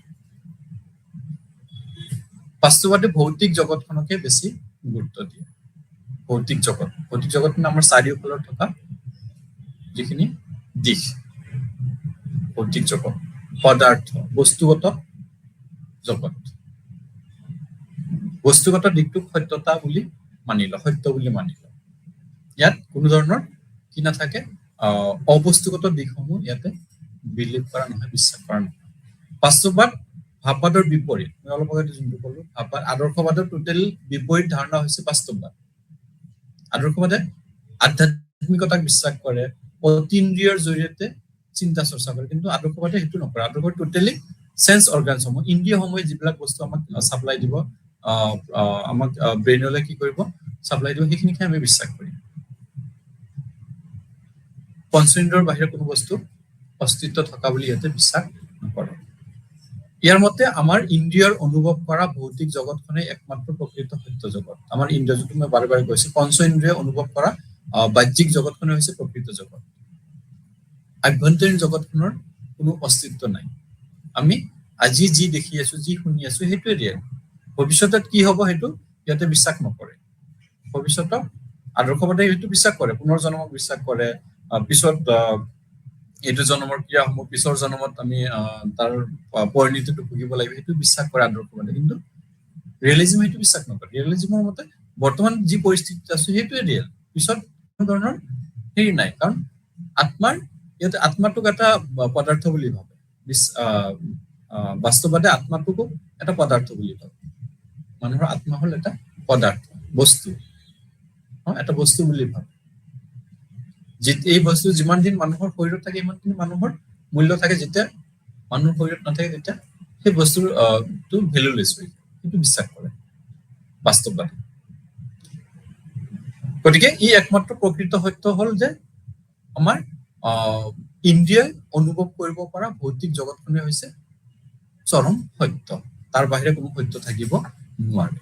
বাস্তৱবাদী ভৌতিক জগতখনকে বেছি গুৰুত্ব দিয়ে। ভৌতিক জগত মানে আমাৰ চাৰিওফালত থকা যিখিনি দিশ, ভৌতিক জগত, পদাৰ্থ, বস্তুগত জগত। বস্তুগত দিশটোক সত্যতা বুলি মানি লওঁ, সত্য বুলি মানি লওঁ। ইয়াত কোনো ধৰণৰ কি নাথাকে, অবস্তুগত দিশসমূহ ইয়াতে বিলিভ কৰা নহয়, বিশ্বাস কৰা নহয়। বাস্তৱবাদ ভাৱবাদৰ বিপৰীত। মই অলপ আগতে যোনটো কলো, ভাৱবাদ আদৰ্শবাদৰ টোটেল বিপৰীত ধাৰণা হৈছে বাস্তৱবাদ। আদৰ্শবাদে আধ্যাত্মিকতাক বিশ্বাস কৰে, অতীন্দ্ৰিয়ৰ জৰিয়তে চিন্তা চৰ্চা কৰে, কিন্তু আদৰ্শবাদে সেইটো নকৰে। আদৰ্শবাদ টোটেলি চেন্স অৰ্গানসমূহ, ইন্দ্ৰিয়সমূহে যিবিলাক বস্তু আমাক চাপ্লাই দিব, আমাক ব্ৰেইনলৈ কি কৰিব, চাপ্লাই দিব, সেইখিনিকে আমি বিশ্বাস কৰিম। পঞ্চেন্দ্ৰৰ বাহিৰে কোনো বস্তু অস্তিত্ব থকা বুলি ইয়াতে বিশ্বাস নকৰে। ইয়াৰ মতে আমাৰ ইন্দ্ৰিয়ৰ অনুভৱ কৰা ভৌতিক জগতখনে একমাত্ৰ প্ৰকৃত সত্য জগত। আমাৰ ইন্দ্ৰিয়, যিটো মই বাৰে বাৰে কৈছো, পঞ্চ ইন্দ্ৰিয় অনুভৱ কৰা বাহ্যিক জগতখনে হৈছে প্ৰকৃত জগত। আভ্যন্তৰীণ জগতখনৰ কোনো অস্তিত্ব নাই। আমি আজি যি দেখি আছো, যি শুনি আছো, সেইটোৱে ৰিয়েল। ভৱিষ্যতত কি হ'ব সেইটো সিহঁতে বিশ্বাস নকৰে। ভৱিষ্যতক আদৰ্শবাদে সেইটো বিশ্বাস কৰে, পুনৰ জন্মক বিশ্বাস কৰে, পিছত এইটো জন্মৰ ক্ৰিয়াসমূহ পিছৰ জন্মত আমি তাৰ পৰিণতিটো ভুগিব লাগিব, সেইটো বিশ্বাস কৰে আদৰ্শবাদে। কিন্তু ৰিয়েলিজমে সেইটো বিশ্বাস নকৰে। ৰিয়েলিজমৰ মতে বৰ্তমান যি পৰিস্থিতিত আছো সেইটোৱে ৰিয়েল, পিছত কোনো ধৰণৰ হেৰি নাই। কাৰণ ইহঁতে আত্মাটোক এটা পদাৰ্থ বুলি ভাবে। বাস্তৱবাদে আত্মাটোকো এটা পদাৰ্থ বুলি ভাবে। মানুহৰ আত্মা হল এটা পদাৰ্থ, বস্তু, এটা বস্তু বুলি ভাবে। এই বস্তু যিমান দিন মানুহৰ শৰীৰত থাকে, ইমানখিনি মানুহৰ মূল্য থাকে। যেতিয়া মানুহৰ শৰীৰত নাথাকে, তেতিয়া সেই বস্তুৰ ভেলুলেছ হৈ যায়। সেইটো বিশ্বাস কৰে বাস্তৱবাদী। গতিকে ই একমাত্ৰ প্ৰকৃত সত্য হল যে আমাৰ ইন্দ্ৰিয়ই অনুভৱ কৰিব পৰা ভৌতিক জগতখনে হৈছে চৰম সত্য। তাৰ বাহিৰে কোনো সত্য থাকিব নোৱাৰে।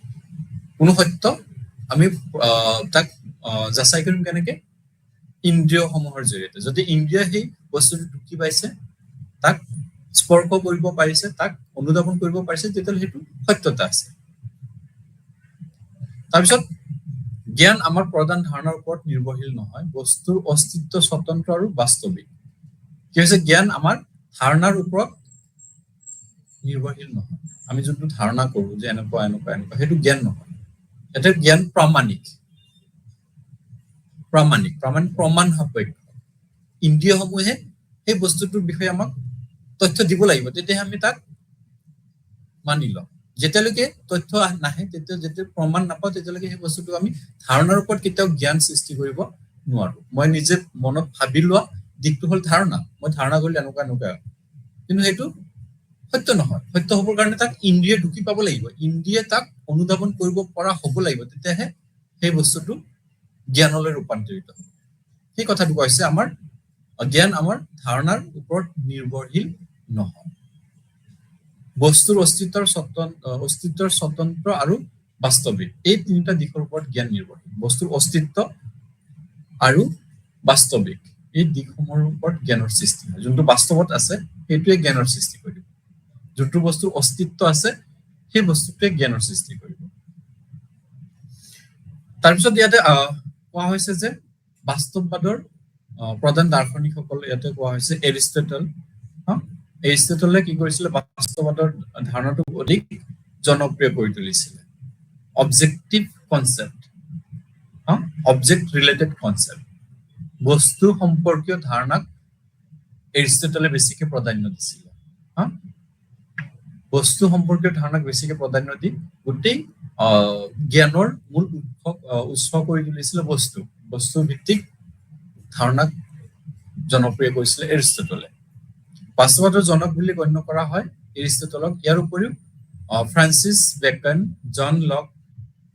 কোনো সত্য আমি তাক যাচাই কৰিম কেনেকে? ইন্দ্ৰিয়সমূহৰ জৰিয়তে। যদি ইন্দ্ৰিয় সেই বস্তুটো ঢুকি পাইছে, তাক স্পৰ্শ কৰিব পাৰিছে, তাক অনুধাৱন কৰিব পাৰিছে, তেতিয়াহ'লে সেইটো সত্যতা আছে। তাৰপিছত জ্ঞান আমাৰ প্ৰধান ধাৰণাৰ ওপৰত নিৰ্ভৰশীল নহয়, বস্তুৰ অস্তিত্ব স্বতন্ত্ৰ আৰু বাস্তৱিক। কি হৈছে? জ্ঞান আমাৰ ধাৰণাৰ ওপৰত নিৰ্ভৰশীল নহয়। আমি যোনটো ধাৰণা কৰো যে এনেকুৱা এনেকুৱা এনেকুৱা, সেইটো জ্ঞান নহয়। এটা জ্ঞান প্ৰামাণিক, প্ৰমাণ সাপেক্ষ। ইন্দ্ৰিয়সমূহে সেই বস্তুটোৰ বিষয়ে আমাক তথ্য দিব লাগিব, তেতিয়াহে আমি তাক মানি লওঁ। যেতিয়ালৈকে তথ্য নাহে, যেতিয়া প্ৰমাণ নাপাওঁ, তেতিয়ালৈকে সেই বস্তুটো আমি ধাৰণাৰ ওপৰত কেতিয়াও জ্ঞান সৃষ্টি কৰিব নোৱাৰো। মই নিজে মনত ভাবি লোৱা দিশটো হল ধাৰণা। মই ধাৰণা কৰিলে এনেকুৱা এনেকুৱা, কিন্তু সেইটো সত্য নহয়। সত্য হবৰ কাৰণে তাক ইন্দ্ৰিয়ে ঢুকি পাব লাগিব, ইন্দ্ৰিয়ে তাক অনুধাৱন কৰিব পৰা হ'ব লাগিব, তেতিয়াহে সেই বস্তুটো জ্ঞানলৈ ৰূপান্তৰিত হ'ব। সেই কথাটো কৈছে, আমাৰ জ্ঞান আমাৰ ধাৰণাৰ ওপৰত নিৰ্ভৰশীল নহয়। বস্তুৰ অস্তিত্বৰ স্বতন্ত্ৰ আৰু বাস্তৱিক, এই তিনিটা দিশৰ ওপৰত জ্ঞান নিৰ্ভৰশীল। বস্তুৰ অস্তিত্ব আৰু বাস্তৱিক এই দিশসমূহৰ ওপৰত জ্ঞানৰ সৃষ্টি হয়। যোনটো বাস্তৱত আছে সেইটোৱে জ্ঞানৰ সৃষ্টি কৰিব। যোনটো বস্তুৰ অস্তিত্ব আছে সেই বস্তুটোৱে জ্ঞানৰ সৃষ্টি কৰিব। তাৰপিছত ইয়াতে কোৱা হৈছে যে বাস্তৱবাদৰ প্ৰধান দাৰ্শনিকসকল ইয়াতে কোৱা হৈছে এৰিষ্টটল। এৰিষ্টটলে কি কৰিছিলে, বাস্তৱবাদৰ ধাৰণাটো অধিক জনপ্ৰিয় কৰি তুলিছিলে। Objective concept, object related concept, বস্তু সম্পৰ্কীয় ধাৰণাক এৰিষ্টটলে বেছিকে প্ৰাধান্য দিছিলে। বস্তু সম্পৰ্কীয় ধাৰণাক বেছিকে প্ৰাধান্য দি গোটেই জ্ঞানৰ মূল উৎস কৰি তুলিছিলে বস্তু ভিত্তিক ধাৰণাক জনপ্ৰিয় কৰিছিলে এৰিষ্টটলে। বাস্তৱবাদৰ জনক বুলি গণ্য কৰা হয় এৰিষ্টটলক। ইয়াৰ উপৰিও ফ্ৰান্সিছ বেকন, জন লক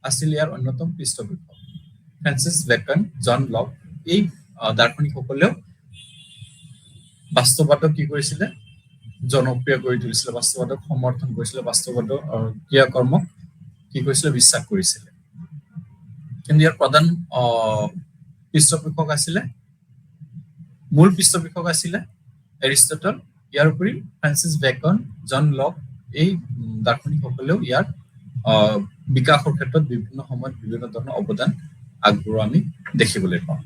আছিল ইয়াৰ অন্যতম পৃষ্ঠপোষক। ফ্ৰান্সিছ বেকন, জন লক এই দাৰ্শনিকসকলেও বাস্তৱবাদক কি কৰিছিলে, জনপ্ৰিয় কৰি তুলিছিলে, বাস্তৱবাদক সমৰ্থন কৰিছিলে, বাস্তৱবাদৰ ক্ৰিয়াকৰ্মক কি কৰিছিলে, বিশ্বাস কৰিছিলে। কিন্তু ইয়াৰ প্ৰধান পৃষ্ঠপোষক আছিলে, মূল পৃষ্ঠপোষক আছিলে এৰিষ্টটল। ইয়াৰ উপৰি ফ্ৰান্সিছ বেকন, জন লক এই দাৰ্শনিকসকলেও ইয়াৰ বিকাশৰ ক্ষেত্ৰত বিভিন্ন সময়ত বিভিন্ন ধৰণৰ অৱদান আগবঢ়োৱা আমি দেখিবলৈ পাওঁ।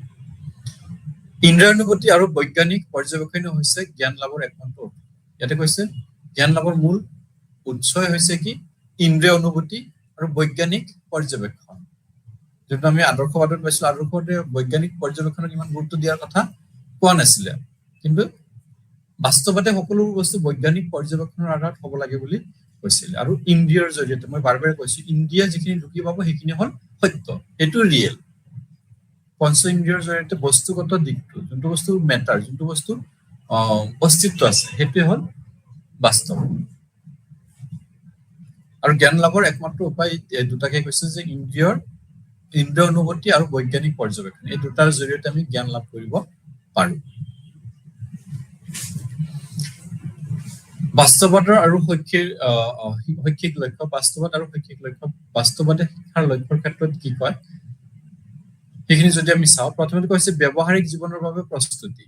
ইন্দ্ৰিয়ানুভূতি আৰু বৈজ্ঞানিক পৰ্যবেক্ষণ হৈছে জ্ঞান লাভৰ একমাত্ৰ উৎস। ইয়াতে কৈছে জ্ঞান লাভৰ মূল উৎসই হৈছে কি, ইন্দ্ৰিয় অনুভূতি আৰু বৈজ্ঞানিক পৰ্যবেক্ষণ। যোনটো আমি আদৰ্শবাদত পাইছিলো, আদৰ্শবাদে বৈজ্ঞানিক পৰ্যবেক্ষণক ইমান গুৰুত্ব দিয়াৰ কথা কোৱা নাছিলে, কিন্তু বাস্তৱতে সকলোবোৰ বস্তু বৈজ্ঞানিক পৰ্যবেক্ষণৰ আধাৰত হ'ব লাগে বুলি কৈছিলে। আৰু ইন্দ্ৰিয়ৰ জৰিয়তে, মই বাৰে বাৰে কৈছো, ইন্দ্ৰিয় যিখিনি ঢুকি পাব সেইখিনি হ'ল সত্য, সেইটো ৰিয়েল। পঞ্চ ইন্দ্ৰিয়ৰ জৰিয়তে বস্তুগত দিশটো, যোনটো বস্তু মেটাৰ, যোনটো বস্তু অস্তিত্ব আছে, সেইটোৱে হ'ল বাস্তৱ। আৰু জ্ঞান লাভৰ একমাত্ৰ উপায় দুটাকে কৈছে যে ইন্দ্ৰিয় অনুভূতি আৰু বৈজ্ঞানিক পৰ্যবেক্ষণ, এই দুটাৰ জৰিয়তে আমি জ্ঞান লাভ কৰিব পাৰো। বাস্তৱবাদৰ আৰু শৈক্ষিক লক্ষ্য, বাস্তৱবাদ আৰু শৈক্ষিক লক্ষ্য। বাস্তৱবাদে শিক্ষাৰ লক্ষ্যৰ ক্ষেত্ৰত কি কয় সেইখিনি যদি আমি চাওঁ, প্ৰথমতে কৈছে ব্যৱহাৰিক জীৱনৰ বাবে প্ৰস্তুতি।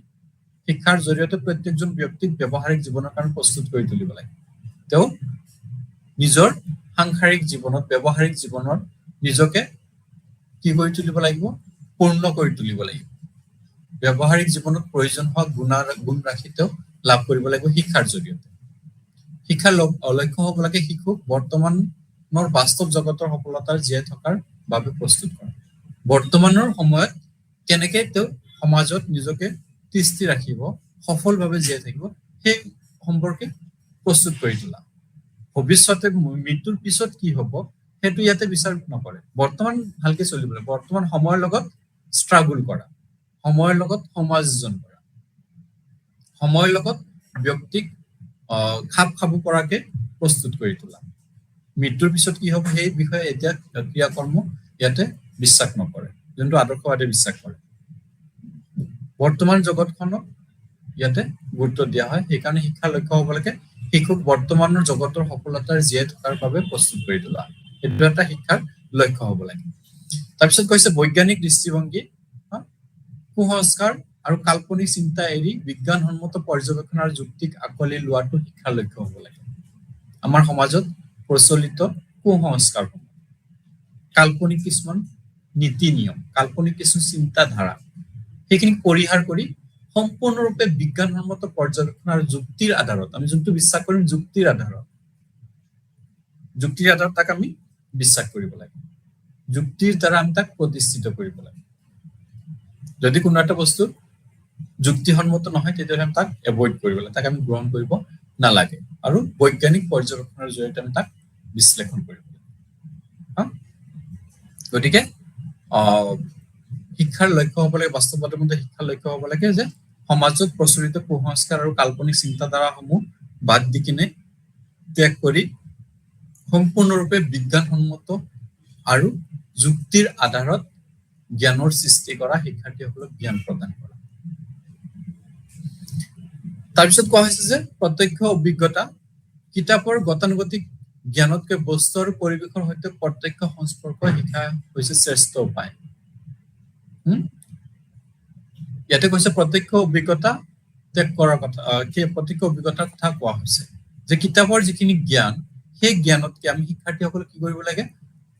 শিক্ষাৰ জৰিয়তে প্ৰত্যেকজন ব্যক্তিক ব্যৱহাৰিক জীৱনৰ কাৰণে প্ৰস্তুত কৰি তুলিব লাগে। তেওঁ নিজৰ সাংসাৰিক জীৱনত, ব্যৱহাৰিক জীৱনত নিজকে কি কৰি তুলিব লাগিব, পূৰ্ণ কৰি তুলিব লাগিব। ব্যৱহাৰিক জীৱনত প্ৰয়োজন হোৱা গুণ ৰাখি তেওঁ লাভ কৰিব লাগিব শিক্ষাৰ জৰিয়তে। শিক্ষাৰ লক্ষ্য হ'ব লাগে শিশুক বৰ্তমানৰ বাস্তৱ জগতৰ সফলতাৰ জীয়াই থকাৰ বাবে প্ৰস্তুত কৰা। বৰ্তমানৰ সময়ত কেনেকে তেওঁ সমাজত নিজকে তিষ্ঠি ৰাখিব, সফলভাৱে জীয়াই থাকিব, সেই সম্পৰ্কে প্ৰস্তুত কৰি তোলা। ভৱিষ্যতে মৃত্যুৰ পিছত কি হ'ব সেইটো ইয়াতে বিচাৰ নকৰে। বৰ্তমান ভালকে চলিবলৈ, বৰ্তমান সময়ৰ লগত ষ্ট্ৰাগল কৰা, সময়ৰ লগত সমাজজন কৰা, সময়ৰ লগত ব্যক্তিক খাপ খাব পৰাকে প্ৰস্তুত কৰি তোলা। মৃত্যুৰ পিছত কি হ'ব সেই বিষয়ে এতিয়া ক্ৰিয়াকৰ্ম ইয়াতে বিশ্বাস নকৰে, যোনটো আদৰ্শবাদে বিশ্বাস কৰে। বৰ্তমান জগতখনক ইয়াতে গুৰুত্ব দিয়া হয়। সেইকাৰণে শিক্ষাৰ লক্ষ্য হ'ব লাগে শিশুক বৰ্তমানৰ জগতৰ সফলতাৰ জীয়াই থকাৰ বাবে প্ৰস্তুত কৰি তোলা। এইটো এটা শিক্ষাৰ লক্ষ্য হ'ব লাগে। তাৰপিছত কৈছে বৈজ্ঞানিক দৃষ্টিভংগী, কুসংস্কাৰ আৰু কাল্পনিক চিন্তা এৰি বিজ্ঞানসন্মত পৰ্যবেক্ষণ আৰু যুক্তিক আঁকোৱালি লোৱাটো শিক্ষাৰ লক্ষ্য হ'ব লাগে। আমাৰ সমাজত প্ৰচলিত কুসংস্কাৰ, কাল্পনিক কিছুমান নীতি নিয়ম, কাল্পনিক কিছুমান চিন্তাধাৰা, সেইখিনি পৰিহাৰ কৰি সম্পূৰ্ণৰূপে বিজ্ঞানসন্মত পৰ্যবেক্ষণ আৰু যুক্তিৰ আধাৰত, আমি যোনটো বিশ্বাস কৰিম যুক্তিৰ আধাৰত তাক আমি বিশ্বাস কৰিব লাগে। যুক্তিৰ দ্বাৰা আমি তাক প্ৰতিষ্ঠিত কৰিব লাগে। যদি কোনো এটা বস্তু যুক্তিসন্মত নহয় তেতিয়াহ'লে আমি তাক এভইড কৰিব লাগে, তাক আমি গ্ৰহণ কৰিব নালাগে। আৰু বৈজ্ঞানিক পৰ্যবেক্ষণৰ জৰিয়তে আমি তাক বিশ্লেষণ কৰিব লাগে। গতিকে শিক্ষাৰ লক্ষ্য হ'ব লাগে, বাস্তৱবাদৰ মতে শিক্ষাৰ লক্ষ্য হ'ব লাগে যে সমাজত প্ৰচলিত কুসংস্কাৰ আৰু কাল্পনিক চিন্তাধাৰাসমূহ বাদ দি কিনে ত্যাগ কৰি সম্পূৰ্ণৰূপে বিজ্ঞানসন্মত আৰু যুক্তিৰ আধাৰত জ্ঞানৰ সৃষ্টি কৰা, শিক্ষাৰ্থীসকলক জ্ঞান প্ৰদান কৰা। তাৰপিছত কোৱা হৈছে যে প্ৰত্যক্ষ অভিজ্ঞতা, কিতাপৰ গতানুগতিক জ্ঞানতকৈ বস্তু আৰু পৰিৱেশৰ সৈতে প্ৰত্যক্ষ সংস্পৰ্শ শিক্ষা হৈছে শ্ৰেষ্ঠ উপায়। ইয়াতে কৈছে প্ৰত্যক্ষ অভিজ্ঞতা ত্যাগ কৰাৰ কথা, সেই প্ৰত্যক্ষ অভিজ্ঞতাৰ কথা কোৱা হৈছে যে কিতাপৰ যিখিনি জ্ঞান, সেই জ্ঞানতকে আমি শিক্ষাৰ্থীসকলে কি কৰিব লাগে,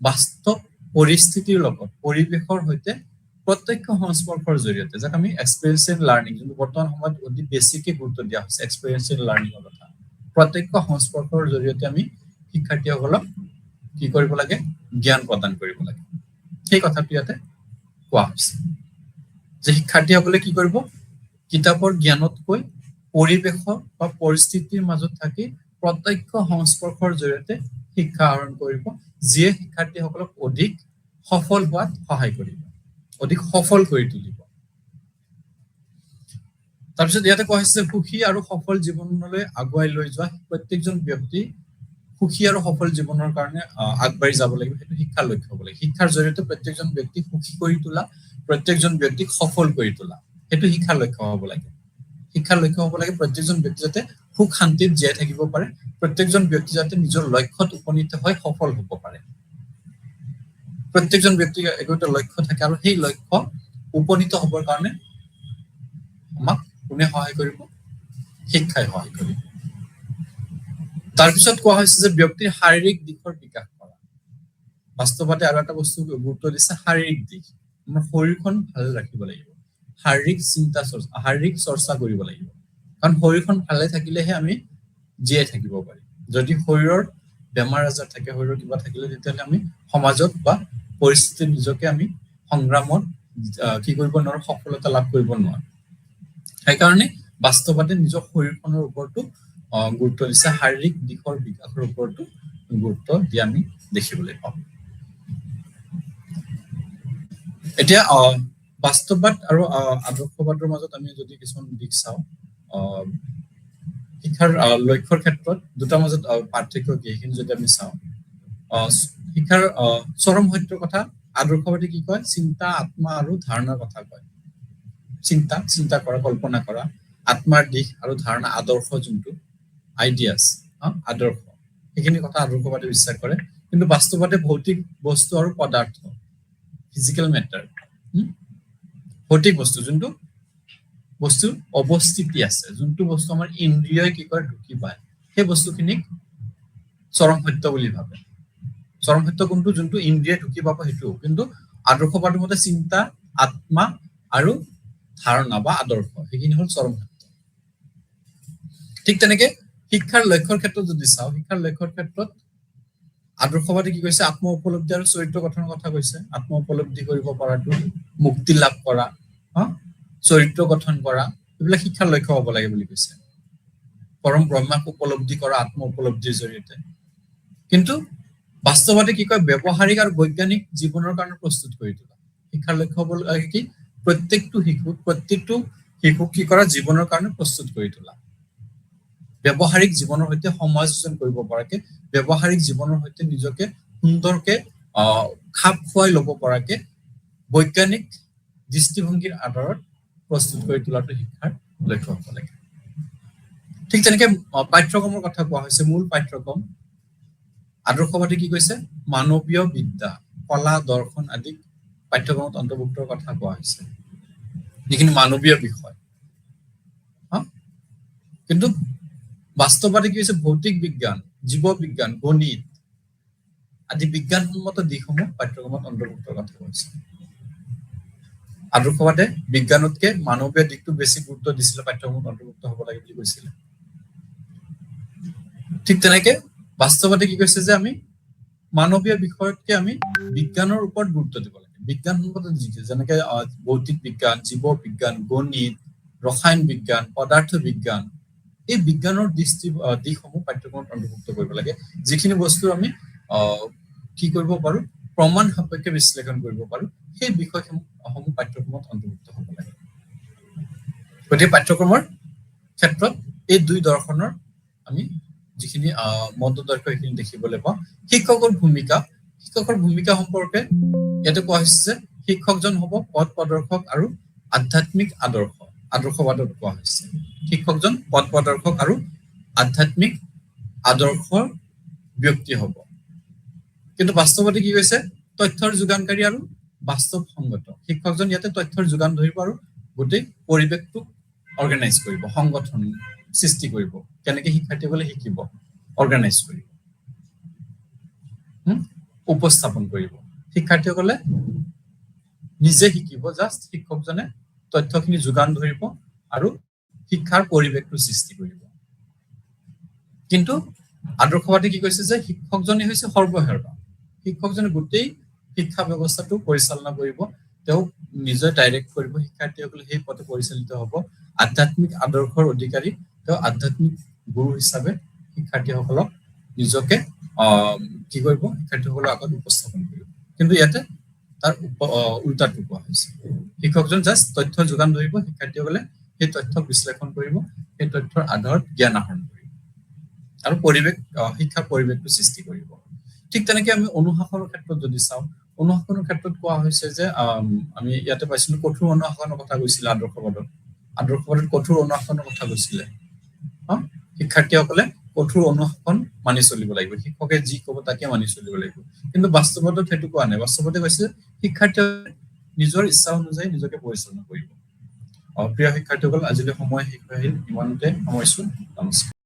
বাস্তৱ পৰিস্থিতিৰ লগত পৰিৱেশৰ সৈতে প্ৰত্যক্ষ সংস্পৰ্শৰ জৰিয়তে, যাক আমি এক্সপেৰিয়েঞ্চিয়েল লাৰ্ণিং, যোনটো বৰ্তমান সময়ত অতি বেছিকে গুৰুত্ব দিয়া হৈছে এক্সপেৰিয়েঞ্চিয়েল লাৰ্ণিঙৰ কথা, প্ৰত্যক্ষ সংস্পৰ্শৰ জৰিয়তে আমি শিক্ষাৰ্থীসকলক কি কৰিব লাগে, জ্ঞান প্ৰদান কৰিব লাগে। সেই কথাটো ইয়াতে কোৱা হৈছে যে শিক্ষাৰ্থীসকলে কি কৰিব, কিতাপৰ জ্ঞানতকৈ পৰিৱেশৰ বা পৰিস্থিতিৰ মাজত থাকি প্ৰত্যক্ষ সংস্পৰ্শৰ জৰিয়তে শিক্ষা আহৰণ কৰিব, যিয়ে শিক্ষাৰ্থীসকলক অধিক সফল হোৱাত সহায় কৰিব, অধিক সফল কৰি তুলিব। তাৰপিছত ইয়াতে কোৱা হৈছে সুখী আৰু সফল জীৱনলৈ আগুৱাই লৈ যোৱা প্ৰত্যেকজন ব্যক্তি সুখী আৰু সফল জীৱনৰ কাৰণে আগবাঢ়ি যাব লাগিব, সেইটো শিক্ষাৰ লক্ষ্য হ'ব লাগে। শিক্ষাৰ জৰিয়তে প্ৰত্যেকজন ব্যক্তিক সুখী কৰি তোলা, প্ৰত্যেকজন ব্যক্তিক সফল কৰি তোলা, সেইটো শিক্ষাৰ লক্ষ্য হ'ব লাগে। শিক্ষাৰ লক্ষ্য হ'ব লাগে প্ৰত্যেকজন ব্যক্তি যাতে সুখ শান্তিত জীয়াই থাকিব পাৰে, প্ৰত্যেকজন ব্যক্তি যাতে নিজৰ লক্ষ্যত উপনীত হৈ সফল হ'ব পাৰে। প্ৰত্যেকজন ব্যক্তিৰ একোটা লক্ষ্য থাকে আৰু সেই লক্ষ্য উপনীত হ'বৰ কাৰণে আমাক কোনে সহায় কৰিব, শিক্ষাই সহায় কৰিব। তাৰপিছত কোৱা হৈছে যে ব্যক্তিৰ শাৰীৰিক দিশৰ বিকাশ কৰা। বাস্তৱতে আৰু এটা বস্তু গুৰুত্ব দিছে, শাৰীৰিক দিশ। আমাৰ শৰীৰখন ভালে ৰাখিব লাগিব, শাৰীৰিক চৰ্চা কৰিব লাগিব, কাৰণ শৰীৰখন ভালে থাকিলেহে আমি জীয়াই থাকিব পাৰিম। যদি শৰীৰৰ বেমাৰ আজাৰ থাকে, শৰীৰৰ কিবা থাকিলে, তেতিয়াহ'লে আমি সমাজত বা পৰিস্থিতিত নিজকে আমি সংগ্ৰামত কি কৰিব নোৱাৰো, সফলতা লাভ কৰিব নোৱাৰো। সেইকাৰণে বাস্তৱতে নিজৰ শৰীৰখনৰ ওপৰতো গুৰুত্ব দিছে, শাৰীৰিক দিশৰ বিকাশৰ ওপৰতো গুৰুত্ব দিয়া আমি দেখিবলৈ পাওঁ। এতিয়া বাস্তৱবাদ আৰু আদৰ্শবাদৰ মাজত আমি যদি কিছুমান দিশ চাওঁ, শিক্ষাৰ লক্ষ্যৰ ক্ষেত্ৰত দুটাৰ মাজত পাৰ্থক্য কি, সেইখিনি যদি আমি চাওঁ, শিক্ষাৰ চৰম সত্যৰ কথা আদৰ্শবাদী কি কয়, চিন্তা, আত্মা আৰু ধাৰণাৰ কথা কয়। চিন্তা কৰা, কল্পনা কৰা, আত্মাৰ দিশ আৰু ধাৰণা, আদৰ্শ, যোনটো আইডিয়াছ, আদৰ্শ, সেইখিনি কথা আদৰ্শবাদী বিশ্বাস কৰে। কিন্তু বাস্তৱতে ভৌতিক বস্তু আৰু পদাৰ্থ, ফিজিকেল মেটাৰ, ভৌতিক বস্তু, যোনটো বস্তুৰ অৱস্থিতি আছে, যোনটো বস্তু আমাৰ ইন্দ্ৰিয়ই কি কৰে, ঢুকি পায়, সেই বস্তুখিনিক চৰম সত্য বুলি ভাবে। চৰম সত্য কোনটো, যোনটো ইন্দ্ৰিয়ে ঢুকি পাব, সেইটো। কিন্তু আদৰ্শবাদৰ মতে চিন্তা, আত্মা আৰু ধাৰণা বা আদৰ্শ, সেইখিনি হল চৰম সত্য। ঠিক তেনেকে শিক্ষাৰ লক্ষ্যৰ ক্ষেত্ৰত যদি চাওঁ, শিক্ষাৰ লক্ষ্যৰ ক্ষেত্ৰত আদৰ্শবাদী কি কৈছে, আত্ম উপলব্ধি আৰু চৰিত্ৰ গঠনৰ কথা কৈছে। আত্ম উপলব্ধি কৰিব পৰাটো, মুক্তি লাভ কৰা, চৰিত্ৰ গঠন কৰা, এইবিলাক শিক্ষাৰ লক্ষ্য হ'ব লাগে বুলি কৈছে। পৰম ব্ৰহ্মাক উপলব্ধি কৰা আত্ম উপলব্ধিৰ জৰিয়তে। কিন্তু বাস্তৱতে কি কয়, ব্যৱহাৰিক আৰু বৈজ্ঞানিক জীৱনৰ কাৰণে প্ৰস্তুত কৰি তোলা। শিক্ষাৰ লক্ষ্য হ'ব লাগে কি, প্ৰত্যেকটো শিশুক কি কৰা, জীৱনৰ কাৰণে প্ৰস্তুত কৰি তোলা। ব্যৱহাৰিক জীৱনৰ সৈতে সমাযোজন কৰিব পৰাকে, ব্যৱহাৰিক জীৱনৰ সৈতে নিজকে সুন্দৰকে খাপ খুৱাই ল'ব পৰাকে, বৈজ্ঞানিক দৃষ্টিভংগীৰ আধাৰত প্ৰস্তুত কৰি তোলাটো শিক্ষাৰ লক্ষ্য হ'ব লাগে। ঠিক তেনেকে পাঠ্যক্ৰমৰ কথা কোৱা হৈছে, মূল পাঠ্যক্ৰম আদৰ্শবাদী কি কৈছে, মানৱীয় বিদ্যা, কলা, দৰ্শন আদি পাঠ্যক্ৰমত অন্তৰ্ভুক্তৰ কথা কোৱা হৈছে, যিখিনি মানৱীয় বিষয়। কিন্তু বাস্তৱবাদী কি হৈছে, ভৌতিক বিজ্ঞান, জীৱ বিজ্ঞান, গণিত আদি বিজ্ঞানসন্মত দিশসমূহ পাঠ্যক্ৰমত অন্তৰ্ভুক্তৰ কথা কৈছে। আদৰ্শবাদে বিজ্ঞানতকে মানৱীয় দিশটো বেছি গুৰুত্ব দিছিলে, পাঠ্যক্ৰমত অন্তৰ্ভুক্ত হ'ব লাগে বুলি কৈছিলে। ঠিক তেনেকে বাস্তৱতে কি কৈছে যে আমি মানৱীয় বিষয়তকে আমি বিজ্ঞানৰ ওপৰত গুৰুত্ব দিব লাগে। বিজ্ঞানসন্মত যেনেকে ভৌতিক বিজ্ঞান, জীৱ বিজ্ঞান, গণিত, ৰসায়ন বিজ্ঞান, পদাৰ্থ বিজ্ঞান, এই বিজ্ঞানৰ দিশসমূহ পাঠ্যক্ৰমত অন্তৰ্ভুক্ত কৰিব লাগে, যিখিনি বস্তু আমি কি কৰিব পাৰো, প্ৰমাণ সাপেক্ষে বিশ্লেষণ কৰিব পাৰো, সেই বিষয়সমূহ পাঠ্যক্ৰমত অন্তৰ্ভুক্ত হ'ব লাগে। গতিকে পাঠ্যক্ৰমৰ ক্ষেত্ৰত এই দুই দৰ্শনৰ আমি যিখিনি মতদৰ্শ সেইখিনি দেখিবলৈ পাওঁ। শিক্ষকৰ ভূমিকা সম্পৰ্কে ইয়াতে কোৱা হৈছে যে শিক্ষকজন হ'ব পথ প্ৰদৰ্শক আৰু আধ্যাত্মিক আদৰ্শবাদত কোৱা হৈছে। শিক্ষকজন পথ প্ৰদৰ্শক আৰু আধ্যাত্মিক আদৰ্শৰ ব্যক্তি হ'ব। কিন্তু বাস্তৱতে কি কৈছে, তথ্যৰ যোগানকাৰী আৰু বাস্তৱ সংগত। শিক্ষকজন ইয়াতে তথ্যৰ যোগান ধৰিব আৰু গোটেই পৰিৱেশটো অৰ্গেনাইজ কৰিব, সংগঠন সৃষ্টি কৰিব, কেনেকে শিক্ষাৰ্থীসকলে শিকিব, অৰ্গেনাইজ কৰিব, উপস্থাপন কৰিব। শিক্ষাৰ্থীসকলে নিজে শিকিব, জাষ্ট শিক্ষকজনে তথ্যখিনি যোগান ধৰিব আৰু শিক্ষাৰ পৰিৱেশটো সৃষ্টি কৰিব। কিন্তু আদৰ্শবাদী কি কৈছে যে শিক্ষকজনে হৈছে সৰ্বসেৱা। শিক্ষকজনে গোটেই শিক্ষা ব্যৱস্থাটো পৰিচালনা কৰিব, তেওঁ নিজে ডাইৰেক্ট কৰিব, শিক্ষাৰ্থীসকলে সেই পথে পৰিচালিত হ'ব। আধ্যাত্মিক আদৰ্শৰ অধিকাৰী, তেওঁ আধ্যাত্মিক গুৰু হিচাপে শিক্ষাৰ্থীসকলক নিজকে কি কৰিব, শিক্ষাৰ্থীসকলৰ আগত উপস্থাপন কৰিব। কিন্তু ইয়াতে তাৰ উল্টাটো কোৱা হৈছে, শিক্ষকজন জাষ্ট তথ্য যোগান ধৰিব, শিক্ষাৰ্থীসকলে সেই তথ্যক বিশ্লেষণ কৰিব, সেই তথ্যৰ আধাৰত জ্ঞান আহৰণ কৰিব আৰু পৰিৱেশ, শিক্ষাৰ পৰিৱেশটো সৃষ্টি কৰিব। ঠিক তেনেকে আমি অনুশাসনৰ ক্ষেত্ৰত যদি চাওঁ, অনুশাসনৰ ক্ষেত্ৰত কোৱা হৈছে যে আমি ইয়াতে পাইছিলো কঠোৰ অনুশাসনৰ কথা কৈছিলে আদৰ্শবাদত। আদৰ্শবাদত কঠোৰ অনুশাসনৰ কথা কৈছিলে, শিক্ষাৰ্থীসকলে কঠোৰ অনুশাসন মানি চলিব লাগিব, শিক্ষকে যি ক'ব তাকে মানি চলিব লাগিব। কিন্তু বাস্তৱত সেইটো কোৱা নাই, বাস্তৱতে কৈছে শিক্ষাৰ্থীসকলে নিজৰ ইচ্ছা অনুযায়ী নিজকে পৰিচালনা কৰিব। প্ৰিয় শিক্ষাৰ্থীসকল, আজিলৈ সময় শেষ হৈ আহিল, ইমানতে সামৰিছো, নমস্কাৰ।